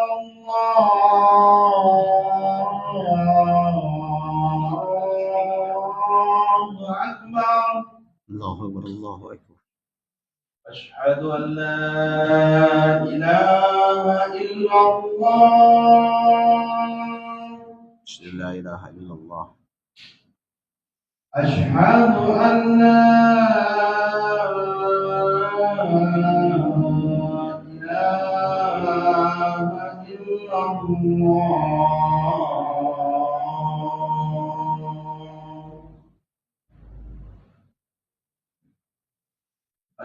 Allahu Akbar. Allahu Akbar, Allahu Akbar. Asyhadu an la ilaha illallah. Asyhadu la ilaha illallah. أشهد أن لا إله إلا الله.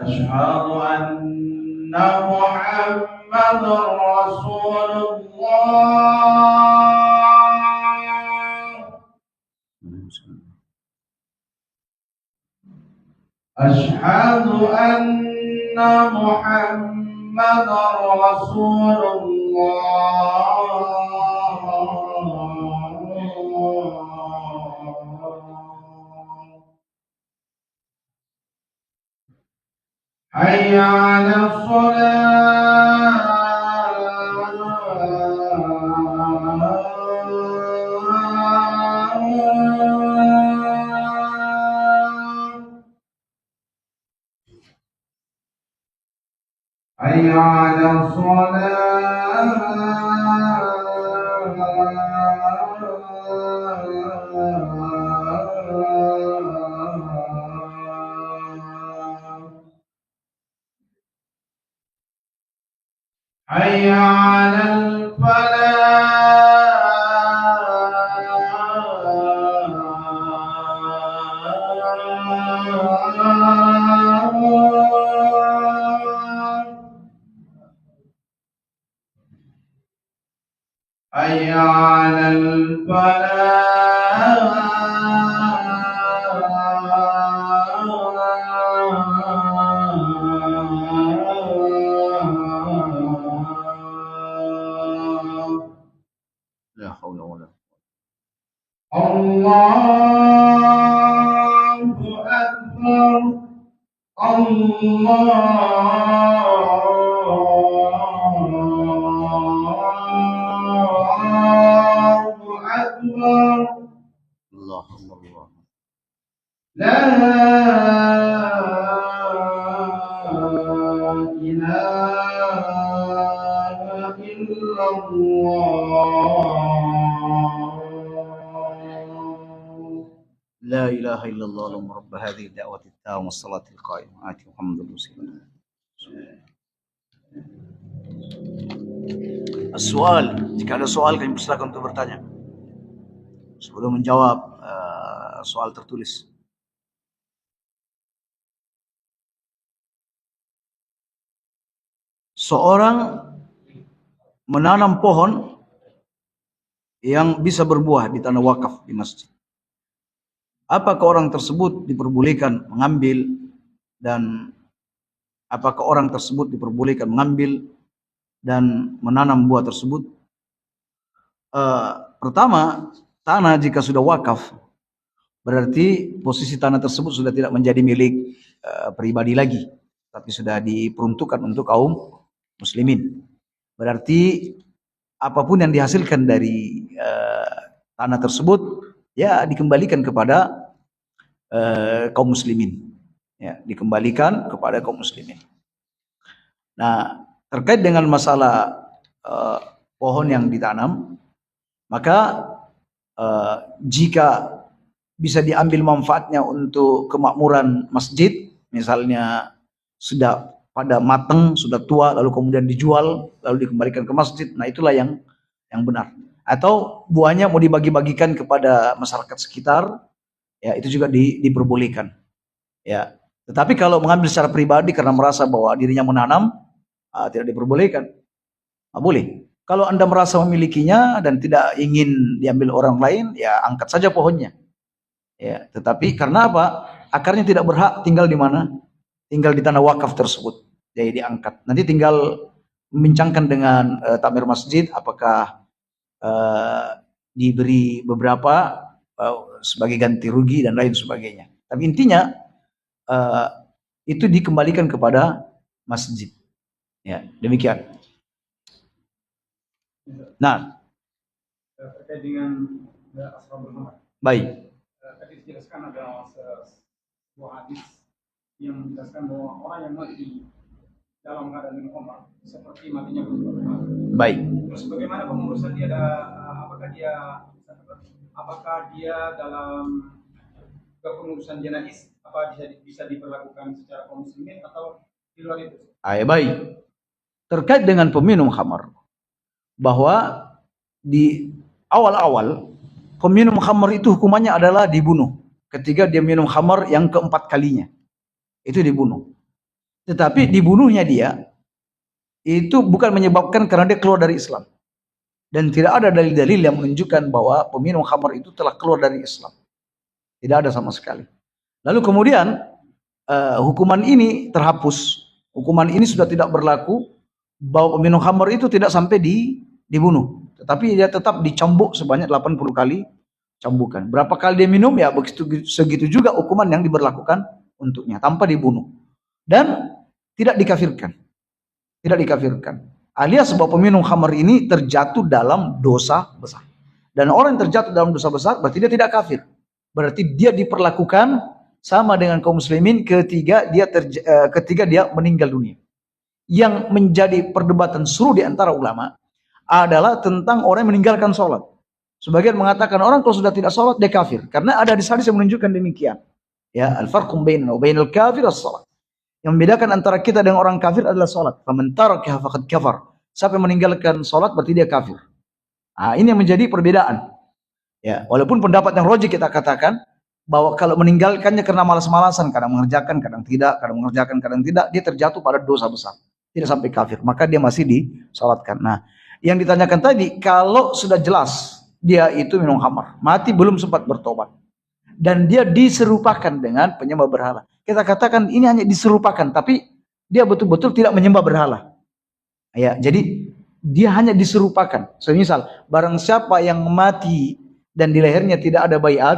أشهد أن محمدا رسول الله. أشهد أن محمدا رسول الله. حي على حي على حي على حي على لا حول ولا قوة. الله أكبر. الله أكبر. الله الله. لا إله إلا الله. لا إله إلا الله اللهم رب هذه الدعوة التامة والصلاة القائمة آت محمد المسلمين. Soal, jika ada soal kami persilakan untuk bertanya sebelum menjawab soal tertulis. Seorang menanam pohon yang bisa berbuah di tanah wakaf di masjid. Apakah orang tersebut diperbolehkan mengambil, dan apakah orang tersebut diperbolehkan mengambil dan menanam buah tersebut? Pertama, tanah jika sudah wakaf berarti posisi tanah tersebut sudah tidak menjadi milik pribadi lagi, tapi sudah diperuntukkan untuk kaum muslimin. Berarti apapun yang dihasilkan dari tanah tersebut ya dikembalikan kepada kaum muslimin. Ya, dikembalikan kepada kaum muslimin. Nah, terkait dengan masalah pohon yang ditanam, maka jika bisa diambil manfaatnya untuk kemakmuran masjid, misalnya sudah pada matang, sudah tua, lalu kemudian dijual, lalu dikembalikan ke masjid, nah itulah yang yang benar. Atau buahnya mau dibagi-bagikan kepada masyarakat sekitar, ya itu juga diperbolehkan. Ya, tetapi kalau mengambil secara pribadi karena merasa bahwa dirinya menanam, tidak diperbolehkan. Boleh. Kalau Anda merasa memilikinya dan tidak ingin diambil orang lain, ya angkat saja pohonnya. Ya, tetapi karena apa? Akarnya tidak berhak tinggal di mana? Tinggal di tanah wakaf tersebut. Jadi diangkat. Nanti tinggal membincangkan dengan takmir masjid apakah diberi beberapa sebagai ganti rugi dan lain sebagainya. Tapi intinya itu dikembalikan kepada masjid. Ya, demikian. Nah, terkait dengan Ashabul Khamar. baik. Tadi dijelaskan ada sebuah hadis yang menjelaskan bahwa orang yang mati dalam keadaan minum khamar seperti matinya berubah. Baik. Terus bagaimana pengurusan dia? Apakah dia dalam kepengurusan jenazah apa bisa diperlakukan secara kaum muslimin atau di luar itu? Baik. Terkait dengan peminum khamar, bahwa di awal-awal peminum khamar itu hukumannya adalah dibunuh. Ketika dia minum khamar yang keempat kalinya, itu dibunuh. Tetapi dibunuhnya dia itu bukan menyebabkan karena dia keluar dari Islam. Dan tidak ada dalil-dalil yang menunjukkan bahwa peminum khamar itu telah keluar dari Islam. Tidak ada sama sekali. Lalu kemudian hukuman ini terhapus. Hukuman ini sudah tidak berlaku, bahwa peminum khamar itu tidak sampai dibunuh. Tetapi dia tetap dicambuk sebanyak 80 kali cambukan. Berapa kali dia minum, ya begitu segitu juga hukuman yang diberlakukan untuknya tanpa dibunuh. Dan tidak dikafirkan. Tidak dikafirkan. Alias bahwa peminum khamar ini terjatuh dalam dosa besar. Dan orang yang terjatuh dalam dosa besar berarti dia tidak kafir. Berarti dia diperlakukan sama dengan kaum muslimin ketika dia meninggal dunia. Yang menjadi perdebatan seru di antara ulama adalah tentang orang yang meninggalkan sholat. Sebagian mengatakan orang kalau sudah tidak sholat dia kafir. Karena ada hadis-hadis yang menunjukkan demikian. Ya, al-farqum bainana wa bainal kafir as-shalat. Yang membedakan antara kita dengan orang kafir adalah sholat. Faman tarakaha faqad kafar. Siapa yang meninggalkan sholat berarti dia kafir. Ini yang menjadi perbedaan. Ya, walaupun pendapat yang rajih kita katakan bahwa kalau meninggalkannya karena malas-malasan, kadang mengerjakan, kadang tidak, kadang mengerjakan, kadang tidak, dia terjatuh pada dosa besar. Tidak sampai kafir, maka dia masih disalatkan. Nah, yang ditanyakan tadi, kalau sudah jelas dia itu minum khamar, mati belum sempat bertobat, dan dia diserupakan dengan penyembah berhala. Kita katakan ini hanya diserupakan, tapi dia betul-betul tidak menyembah berhala. Ya, jadi dia hanya diserupakan. Semisal, barang siapa yang mati dan di lehernya tidak ada baiat,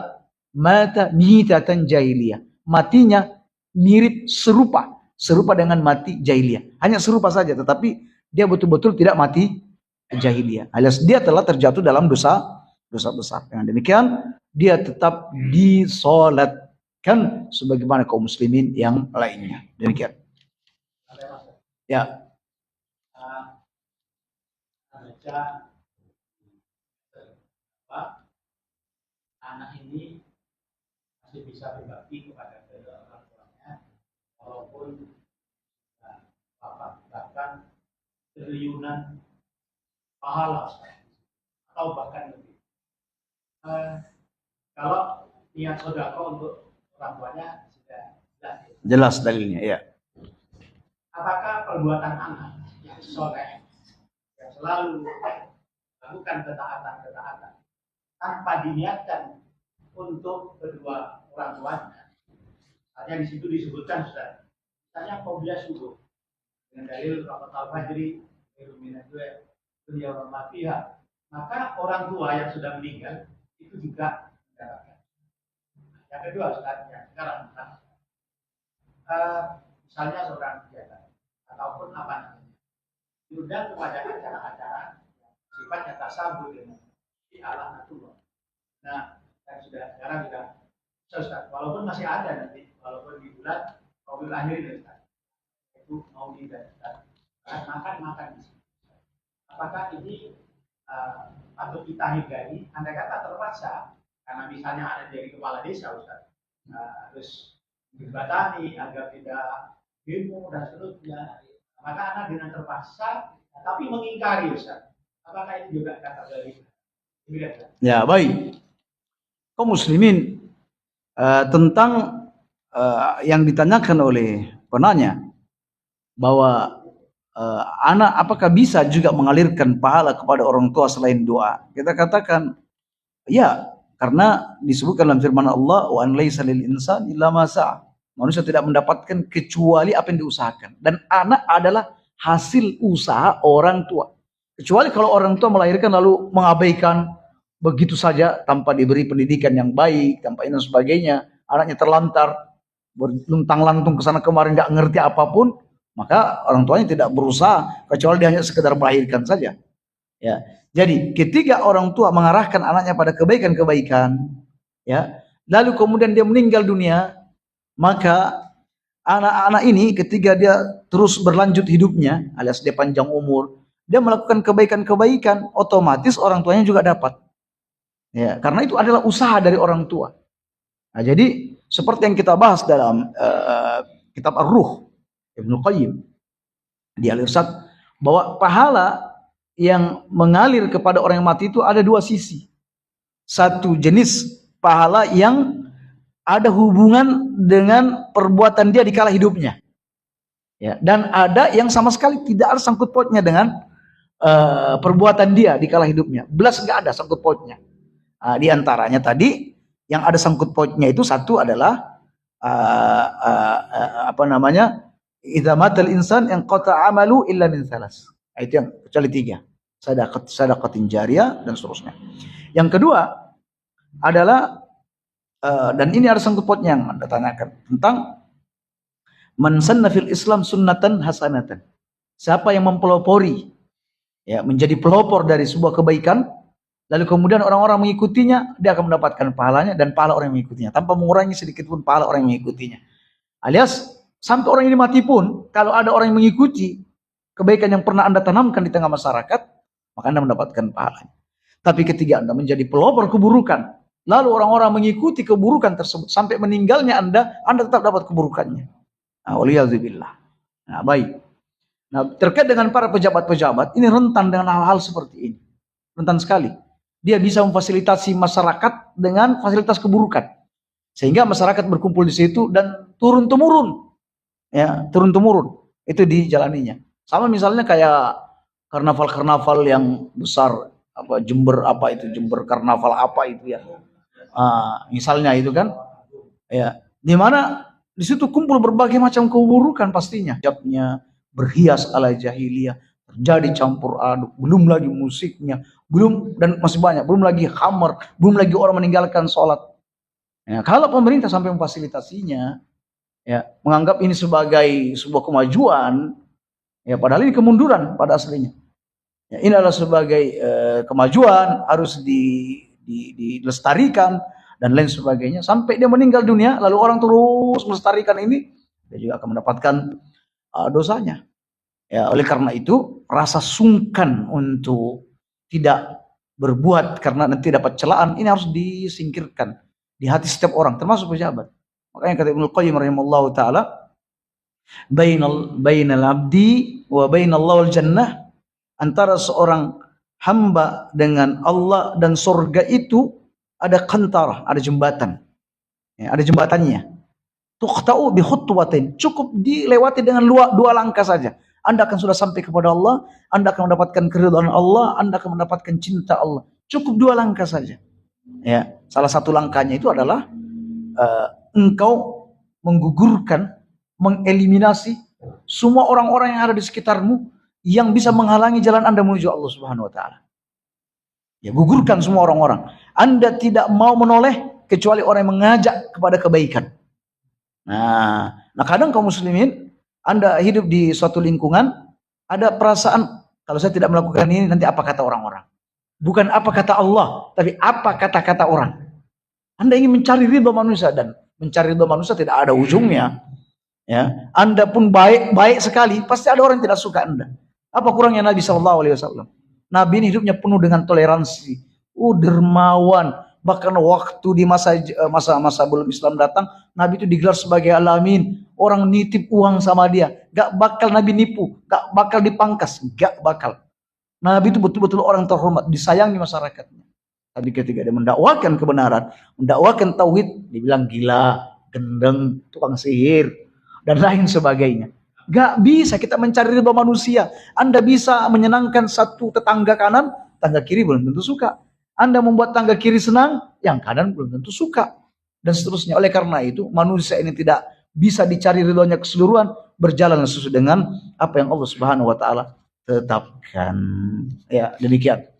mata mitatan jahiliyah. Matinya mirip serupa dengan mati jahiliyah. Hanya serupa saja, tetapi dia betul-betul tidak mati jahiliyah. Alias dia telah terjatuh dalam dosa besar. Dengan demikian, dia tetap disolatkan sebagaimana kaum muslimin yang lainnya. Demikian. Ya. Anak ini masih bisa berbakti kepada kedua orang tuanya walaupun bahkan triliunan pahala atau bahkan lebih. Kalau niat sedekah untuk orang tuanya sudah jelas dalilnya, ya. Apakah perbuatan anak yang soleh, yang selalu melakukan ketaatan tanpa diniatkan untuk kedua orang tuanya, hanya di situ disebutkan sudah, misalnya qobliyah subuh dengan dalil rakaat al-fajri ilminatnya beliau matiha, maka orang tua yang sudah meninggal itu juga mendapatkan. Yang kedua sekarang misalnya seorang biasa ataupun apa namanya diundang kepada acara-acara sifatnya tasabur dengan di alam naturah. Nah, kan sekarang sudah selesai. Walaupun masih ada nanti, walaupun di bulan Rabiul Akhir ini itu mau dan makan di sini. Apakah ini patut kita hindari? Andai kata terpaksa, karena misalnya ada dari kepala desa, Ustaz, harus dibatani agar tidak demo dan seterusnya. Maka anak dengan terpaksa, tapi mengingkari, Ustaz. Apakah itu juga kategori? Ya, baik. Kaum muslimin, tentang yang ditanyakan oleh penanya bahwa anak apakah bisa juga mengalirkan pahala kepada orang tua selain doa? Kita katakan ya, karena disebutkan dalam firman Allah, wa an laisa lil insani illa ma sa'a. Manusia tidak mendapatkan kecuali apa yang diusahakan, dan anak adalah hasil usaha orang tua. Kecuali kalau orang tua melahirkan lalu mengabaikan begitu saja tanpa diberi pendidikan yang baik, tanpa ini dan sebagainya, anaknya terlantar, berluntang-lantung ke sana kemarin, nggak ngerti apapun, maka orang tuanya tidak berusaha kecuali dia hanya sekedar melahirkan saja. Ya, jadi ketika orang tua mengarahkan anaknya pada kebaikan-kebaikan, ya, lalu kemudian dia meninggal dunia, maka anak-anak ini ketika dia terus berlanjut hidupnya, alias dia panjang umur, dia melakukan kebaikan-kebaikan, otomatis orang tuanya juga dapat. Ya, karena itu adalah usaha dari orang tua. Nah, jadi seperti yang kita bahas dalam kitab Ar-Ruh Ibnu Qayyim di Al-Irsad, bahwa pahala yang mengalir kepada orang yang mati itu ada dua sisi. Satu jenis pahala yang ada hubungan dengan perbuatan dia di kala hidupnya, ya, dan ada yang sama sekali tidak ada sangkut pautnya dengan perbuatan dia di kala hidupnya, belas nggak ada sangkut pautnya. Di antaranya tadi yang ada sangkut pautnya itu satu adalah apa namanya, idza matal insan yang qata amalu illa min thalas. Itu yang kecuali tiga, sadaqatin jariyah dan seterusnya. Yang kedua adalah dan ini ada sangkut pautnya yang Anda tanyakan tentang man sanna fil Islam sunnatan hasanatan. Siapa yang mempelopori, ya, menjadi pelopor dari sebuah kebaikan, lalu kemudian orang-orang mengikutinya, dia akan mendapatkan pahalanya dan pahala orang yang mengikutinya tanpa mengurangi sedikit pun pahala orang yang mengikutinya. Alias sampai orang ini mati pun, kalau ada orang yang mengikuti kebaikan yang pernah Anda tanamkan di tengah masyarakat, maka Anda mendapatkan pahalanya. Tapi ketika Anda menjadi pelopor keburukan, lalu orang-orang mengikuti keburukan tersebut sampai meninggalnya Anda tetap dapat keburukannya. Waliyadzubillah. Nah, baik. Nah, terkait dengan para pejabat-pejabat, ini rentan dengan hal-hal seperti ini. Rentan sekali. Dia bisa memfasilitasi masyarakat dengan fasilitas keburukan, sehingga masyarakat berkumpul di situ dan turun-temurun, ya, turun-temurun itu dijalaninya. Sama misalnya kayak karnaval-karnaval yang besar, apa Jember, apa itu Jember karnaval apa itu ya, misalnya itu kan, ya, di mana di situ kumpul berbagai macam keburukan pastinya, hijabnya berhias ala jahiliyah, terjadi campur aduk, belum lagi musiknya, belum, dan masih banyak, belum lagi khamar, belum lagi orang meninggalkan sholat. Ya, kalau pemerintah sampai memfasilitasinya, ya, menganggap ini sebagai sebuah kemajuan, ya, padahal ini kemunduran pada aslinya. Ya, ini adalah sebagai kemajuan, harus dilestarikan dan lain sebagainya sampai dia meninggal dunia, lalu orang terus melestarikan ini, dia juga akan mendapatkan dosanya. Ya, oleh karena itu rasa sungkan untuk tidak berbuat karena nanti dapat celaan ini harus disingkirkan di hati setiap orang, termasuk pejabat. Makanya kata Ibnu Qayyim rahimahullahu taala, bainal abdi wa bainallahu jannah, antara seorang hamba dengan Allah dan surga itu ada kantarah, ada jembatan. Ya, ada jembatannya. Tuqta'u bi khutwatin, cukup dilewati dengan dua langkah saja. Anda akan sudah sampai kepada Allah, Anda akan mendapatkan keridhaan Allah, Anda akan mendapatkan cinta Allah. Cukup dua langkah saja. Ya, salah satu langkahnya itu adalah engkau menggugurkan, mengeliminasi semua orang-orang yang ada di sekitarmu yang bisa menghalangi jalan Anda menuju Allah Subhanahu wa taala. Ya, gugurkan semua orang-orang. Anda tidak mau menoleh kecuali orang yang mengajak kepada kebaikan. Nah, kadang kaum muslimin, Anda hidup di suatu lingkungan, ada perasaan, kalau saya tidak melakukan ini, nanti apa kata orang-orang? Bukan apa kata Allah, tapi apa kata-kata orang. Anda ingin mencari ridha manusia, dan mencari ridha manusia tidak ada ujungnya. Ya, Anda pun baik sekali, pasti ada orang yang tidak suka Anda. Apa kurangnya Nabi SAW? Nabi ini hidupnya penuh dengan toleransi, dermawan. Bahkan waktu di masa belum Islam datang, Nabi itu digelar sebagai Al-Amin. Orang nitip uang sama dia, gak bakal Nabi nipu, gak bakal dipangkas, gak bakal. Nabi itu betul-betul orang terhormat, disayangi masyarakatnya. Tapi ketika dia mendakwakan kebenaran, mendakwakan tauhid, dibilang gila, gendeng, tukang sihir, dan lain sebagainya. Gak bisa kita mencari ridho manusia. Anda bisa menyenangkan satu tetangga kanan, tangga kiri belum tentu suka. Anda membuat tangga kiri senang, yang kanan belum tentu suka. Dan seterusnya. Oleh karena itu, manusia ini tidak bisa dicari ridhonya keseluruhan, berjalan sesuai dengan apa yang Allah Subhanahu wa taala tetapkan. Ya, demikian.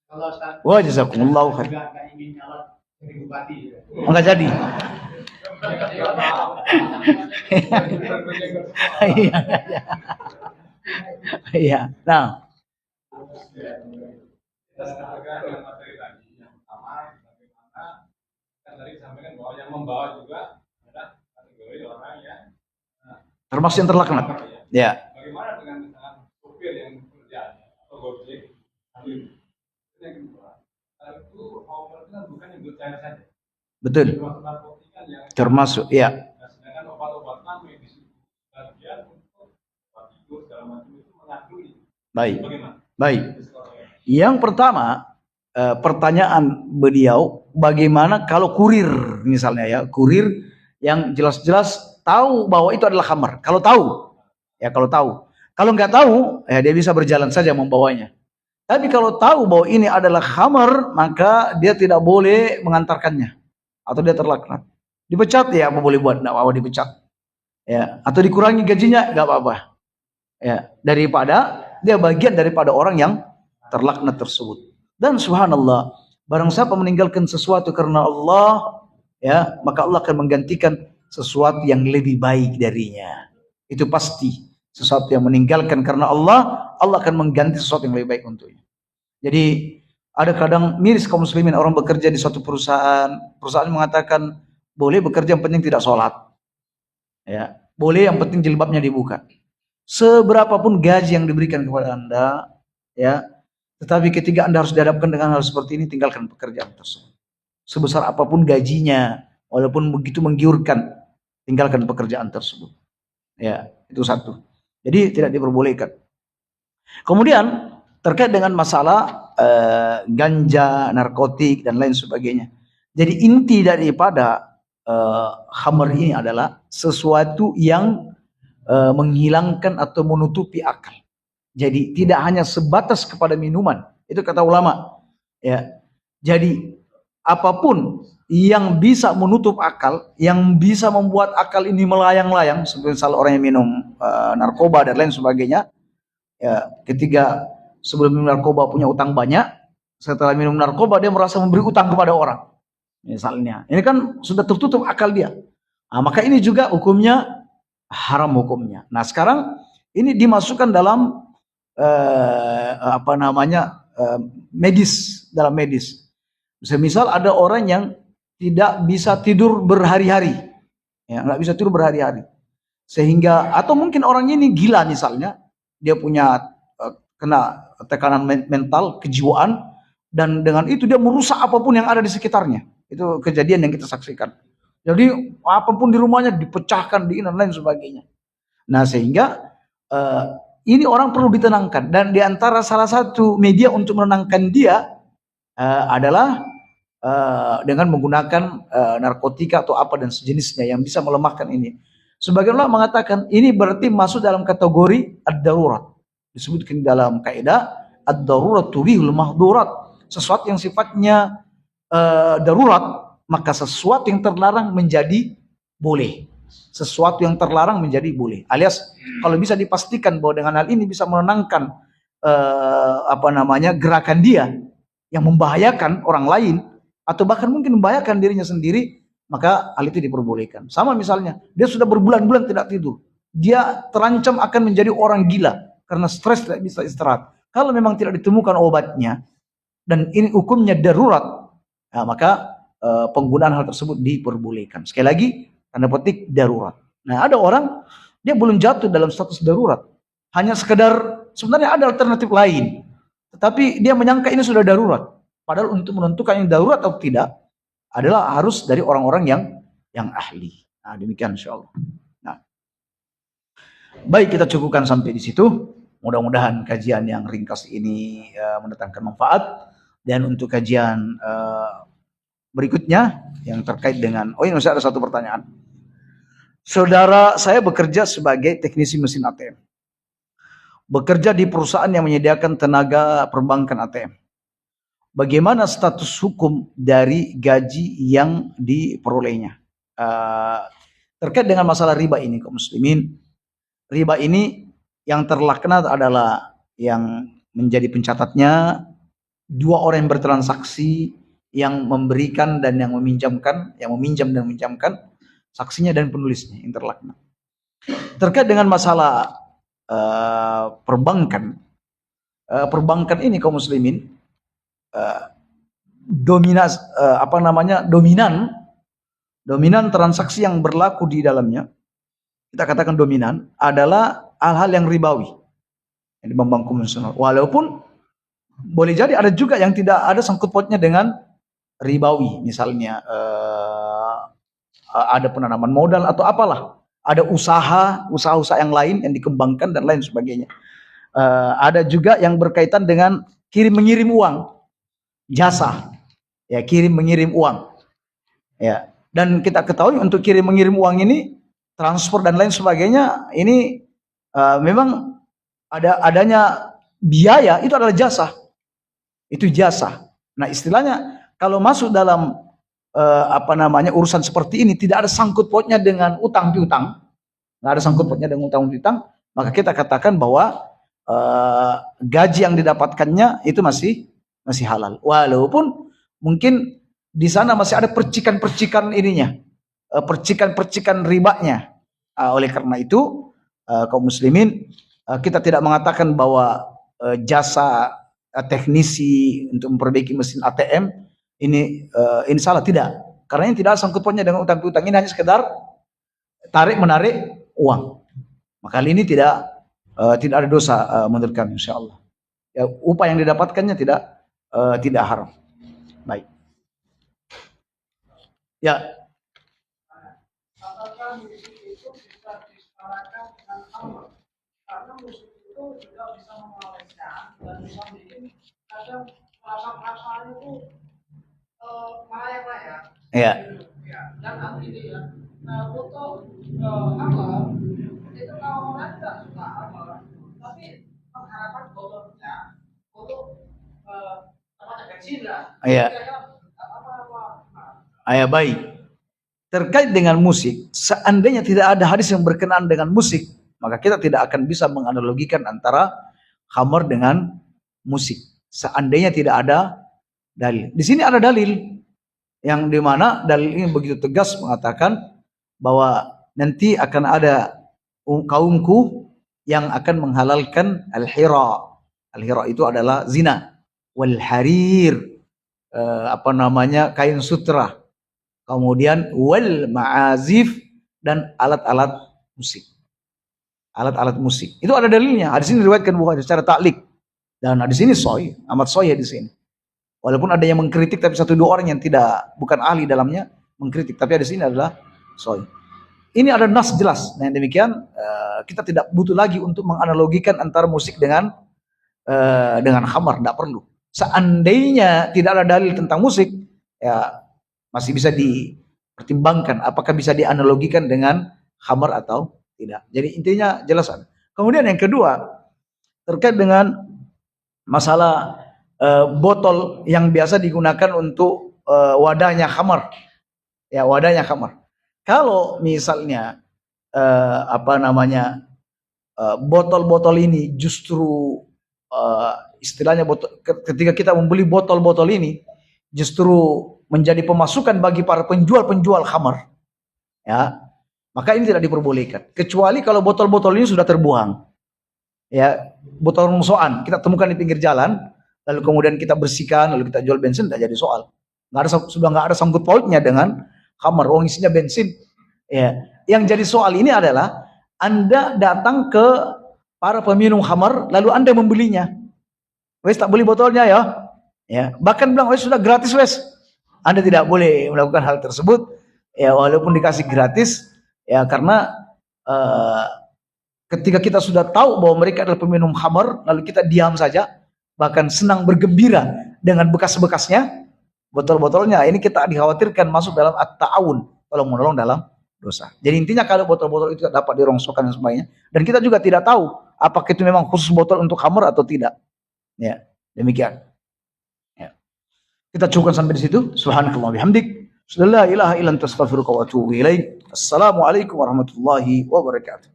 Kalau Ustaz, Wa jazakumullahu khair. juga nggak ingin nyalon jadi bupati. Enggak jadi. Iya. Iya. Nah, Kita sekarang dengan materi tadi yang pertama bagaimana kan tadi disampaikan bahwa yang membawa juga adalah kategori orang yang termasuk yang terlaknat. Ya. bagaimana dengan misalkan supir yang bekerja atau gojek itu yang kedua itu homer itu kan bukan yang bercair saja Betul. termasuk narkotika yang Termasuk, ya. nah, sedangkan obat-obatan medis bagian untuk obat tidur segala macam itu mengandung Baik. bagaimana? Baik. Yang pertama, pertanyaan beliau, bagaimana kalau kurir misalnya ya, kurir yang jelas-jelas tahu bahwa itu adalah khamar. Kalau tahu, ya kalau tahu. Kalau nggak tahu, ya dia bisa berjalan saja membawanya. Tapi kalau tahu bahwa ini adalah khamar, maka dia tidak boleh mengantarkannya. Atau dia terlaknat. Dipecat ya, apa boleh buat? Nggak apa-apa dipecat. Ya, atau dikurangi gajinya, nggak apa-apa. Ya, daripada dia bagian daripada orang yang terlaknat tersebut. Dan subhanallah, barang siapa meninggalkan sesuatu karena Allah, ya, maka Allah akan menggantikan sesuatu yang lebih baik darinya. Itu pasti. Sesuatu yang meninggalkan karena Allah, Allah akan mengganti sesuatu yang lebih baik untuknya. Jadi ada kadang miris kaum muslimin, orang bekerja di suatu perusahaan mengatakan boleh bekerja yang penting tidak sholat. Ya, boleh yang penting jilbabnya dibuka. Seberapapun gaji yang diberikan kepada Anda, ya, tetapi ketika Anda harus dihadapkan dengan hal seperti ini, tinggalkan pekerjaan tersebut. Sebesar apapun gajinya, walaupun begitu menggiurkan, tinggalkan pekerjaan tersebut. Ya, itu satu. Jadi tidak diperbolehkan. Kemudian terkait dengan masalah ganja, narkotik dan lain sebagainya. Jadi inti daripada khamr ini adalah sesuatu yang menghilangkan atau menutupi akal. Jadi tidak hanya sebatas kepada minuman, itu kata ulama. Ya, jadi apapun yang bisa menutup akal, yang bisa membuat akal ini melayang-layang, seperti misalnya orang yang minum narkoba dan lain sebagainya. Ya, ketika sebelum minum narkoba punya utang banyak, setelah minum narkoba dia merasa memberi utang kepada orang. Misalnya, ini kan sudah tertutup akal dia. Nah, maka ini juga hukumnya haram hukumnya. Nah, sekarang ini dimasukkan dalam medis, dalam medis. Semisal ada orang yang tidak bisa tidur berhari-hari, ya, nggak bisa tidur berhari-hari, sehingga atau mungkin orang ini gila misalnya, dia punya kena tekanan mental, kejiwaan, dan dengan itu dia merusak apapun yang ada di sekitarnya. Itu kejadian yang kita saksikan. Jadi apapun di rumahnya dipecahkan, dan lain sebagainya. Nah, sehingga ini orang perlu ditenangkan, dan diantara salah satu media untuk menenangkan dia adalah dengan menggunakan narkotika atau apa dan sejenisnya yang bisa melemahkan ini. Sebagian ulama mengatakan ini berarti masuk dalam kategori ad-darurat. Disebutkan dalam kaidah ad-darurat tubihul mahdurat. Sesuatu yang sifatnya darurat, maka sesuatu yang terlarang menjadi boleh. Sesuatu yang terlarang menjadi boleh. Alias kalau bisa dipastikan bahwa dengan hal ini bisa menenangkan gerakan dia yang membahayakan orang lain atau bahkan mungkin membahayakan dirinya sendiri, maka hal itu diperbolehkan. Sama misalnya, dia sudah berbulan-bulan tidak tidur. Dia terancam akan menjadi orang gila karena stres, tidak bisa istirahat. Kalau memang tidak ditemukan obatnya dan ini hukumnya darurat, nah, maka penggunaan hal tersebut diperbolehkan. Sekali lagi, tanda petik darurat. Nah, ada orang dia belum jatuh dalam status darurat, hanya sekedar sebenarnya ada alternatif lain, tetapi dia menyangka ini sudah darurat. Padahal untuk menentukan yang darurat atau tidak adalah harus dari orang-orang yang ahli. Nah, demikian insyaallah. Nah, baik, kita cukupkan sampai di situ. Mudah-mudahan kajian yang ringkas ini mendatangkan manfaat. Dan untuk kajian berikutnya yang terkait dengan, oh ini masih ada satu pertanyaan. Saudara saya bekerja sebagai teknisi mesin ATM. Bekerja di perusahaan yang menyediakan tenaga perbankan ATM. Bagaimana status hukum dari gaji yang diperolehnya? Terkait dengan masalah riba ini, kaum muslimin, riba ini yang terlaknat adalah yang menjadi pencatatnya dua orang yang bertransaksi, yang memberikan dan yang meminjamkan, yang meminjam dan meminjamkan, saksinya dan penulisnya yang terlaknat. Terkait dengan masalah perbankan, perbankan ini kaum muslimin dominan transaksi yang berlaku di dalamnya, kita katakan dominan adalah hal-hal yang ribawi yang di bank konvensional. Walaupun boleh jadi ada juga yang tidak ada sangkut pautnya dengan ribawi, misalnya ada penanaman modal atau apalah, ada usaha yang lain yang dikembangkan dan lain sebagainya. Ada juga yang berkaitan dengan kirim mengirim uang, jasa, ya, kirim mengirim uang, ya. Dan kita ketahui untuk kirim mengirim uang ini, transfer dan lain sebagainya, ini memang adanya biaya, itu adalah jasa. Itu jasa. Nah, istilahnya kalau masuk dalam urusan seperti ini tidak ada sangkut pautnya dengan utang piutang, nggak ada sangkut pautnya dengan utang piutang, maka kita katakan bahwa gaji yang didapatkannya itu masih halal. Walaupun mungkin di sana masih ada percikan-percikan ininya, percikan-percikan ribanya. Oleh karena itu, kaum muslimin, kita tidak mengatakan bahwa jasa teknisi untuk memperbaiki mesin ATM ini salah, tidak, karena ini tidak ada sangkut pautnya dengan utang piutang, ini hanya sekedar tarik menarik uang. Maka hal ini tidak ada dosa menurut kami, insyaallah. Ya, upah yang didapatkannya tidak haram. Baik. Ya. Apakah musik itu bisa disetarakan dengan khamr? Karena musik itu juga bisa mengawetkan dan bisa bikin kadang perasaan itu melayang-layang. Iya. Ya, dan hal ini ya, untuk khamr itu kalau orang tidak suka khamr, tapi mengharapkan botolnya untuk bensin lah. Iya. Ayah, baik. Terkait dengan musik, seandainya tidak ada hadis yang berkenaan dengan musik, maka kita tidak akan bisa menganalogikan antara khamar dengan musik. Seandainya tidak ada dalil. Di sini ada dalil yang dimana dalil ini begitu tegas mengatakan bahwa nanti akan ada kaumku yang akan menghalalkan al-hira. Al-hira itu adalah zina. Wal harir, kain sutra. Kemudian wal ma'azif, dan alat-alat musik. Alat-alat musik. Itu ada dalilnya. Hadis ini diriwayatkan Bukhari secara ta'liq. Dan hadis ini sahih, amat sahih di sini. Walaupun ada yang mengkritik, tapi satu dua orang yang bukan ahli dalamnya mengkritik, tapi hadis ini adalah sahih. Ini ada nas jelas. Nah, demikian kita tidak butuh lagi untuk menganalogikan antara musik dengan khamar, tidak perlu. Seandainya tidak ada dalil tentang musik, ya masih bisa dipertimbangkan apakah bisa dianalogikan dengan khamar atau tidak. Jadi intinya jelas. Kemudian yang kedua, terkait dengan masalah botol yang biasa digunakan untuk wadahnya khamar. Ya, wadahnya khamar. Kalau misalnya botol-botol ini justru istilahnya ketika kita membeli botol-botol ini justru menjadi pemasukan bagi para penjual-penjual khamar, ya, maka ini tidak diperbolehkan. Kecuali kalau botol-botol ini sudah terbuang, ya, botol rongsoan kita temukan di pinggir jalan, lalu kemudian kita bersihkan, lalu kita jual bensin, tidak jadi soal. Sudah nggak ada sangkut pautnya dengan khamar, uang isinya bensin. Ya, yang jadi soal ini adalah Anda datang ke para peminum khamar, lalu Anda membelinya. Wes tak beli botolnya ya. Ya, bahkan bilang wes sudah gratis wes. Anda tidak boleh melakukan hal tersebut, ya, walaupun dikasih gratis, ya, karena Ketika kita sudah tahu bahwa mereka adalah peminum khamar, lalu kita diam saja, bahkan senang bergembira dengan bekas-bekasnya, botol-botolnya, ini kita dikhawatirkan masuk dalam at-ta'awun, tolong menolong dalam dosa. Jadi intinya kalau botol-botol itu dapat dirongsokkan dan sebagainya, dan kita juga tidak tahu apakah itu memang khusus botol untuk khamar atau tidak. Ya, demikian. Ya. Kita cukupkan sampai di situ. Subhanakallah bihamdik. La ilaha illa anta astaghfiruka wa atubu ilaik. Assalamualaikum warahmatullahi wabarakatuh.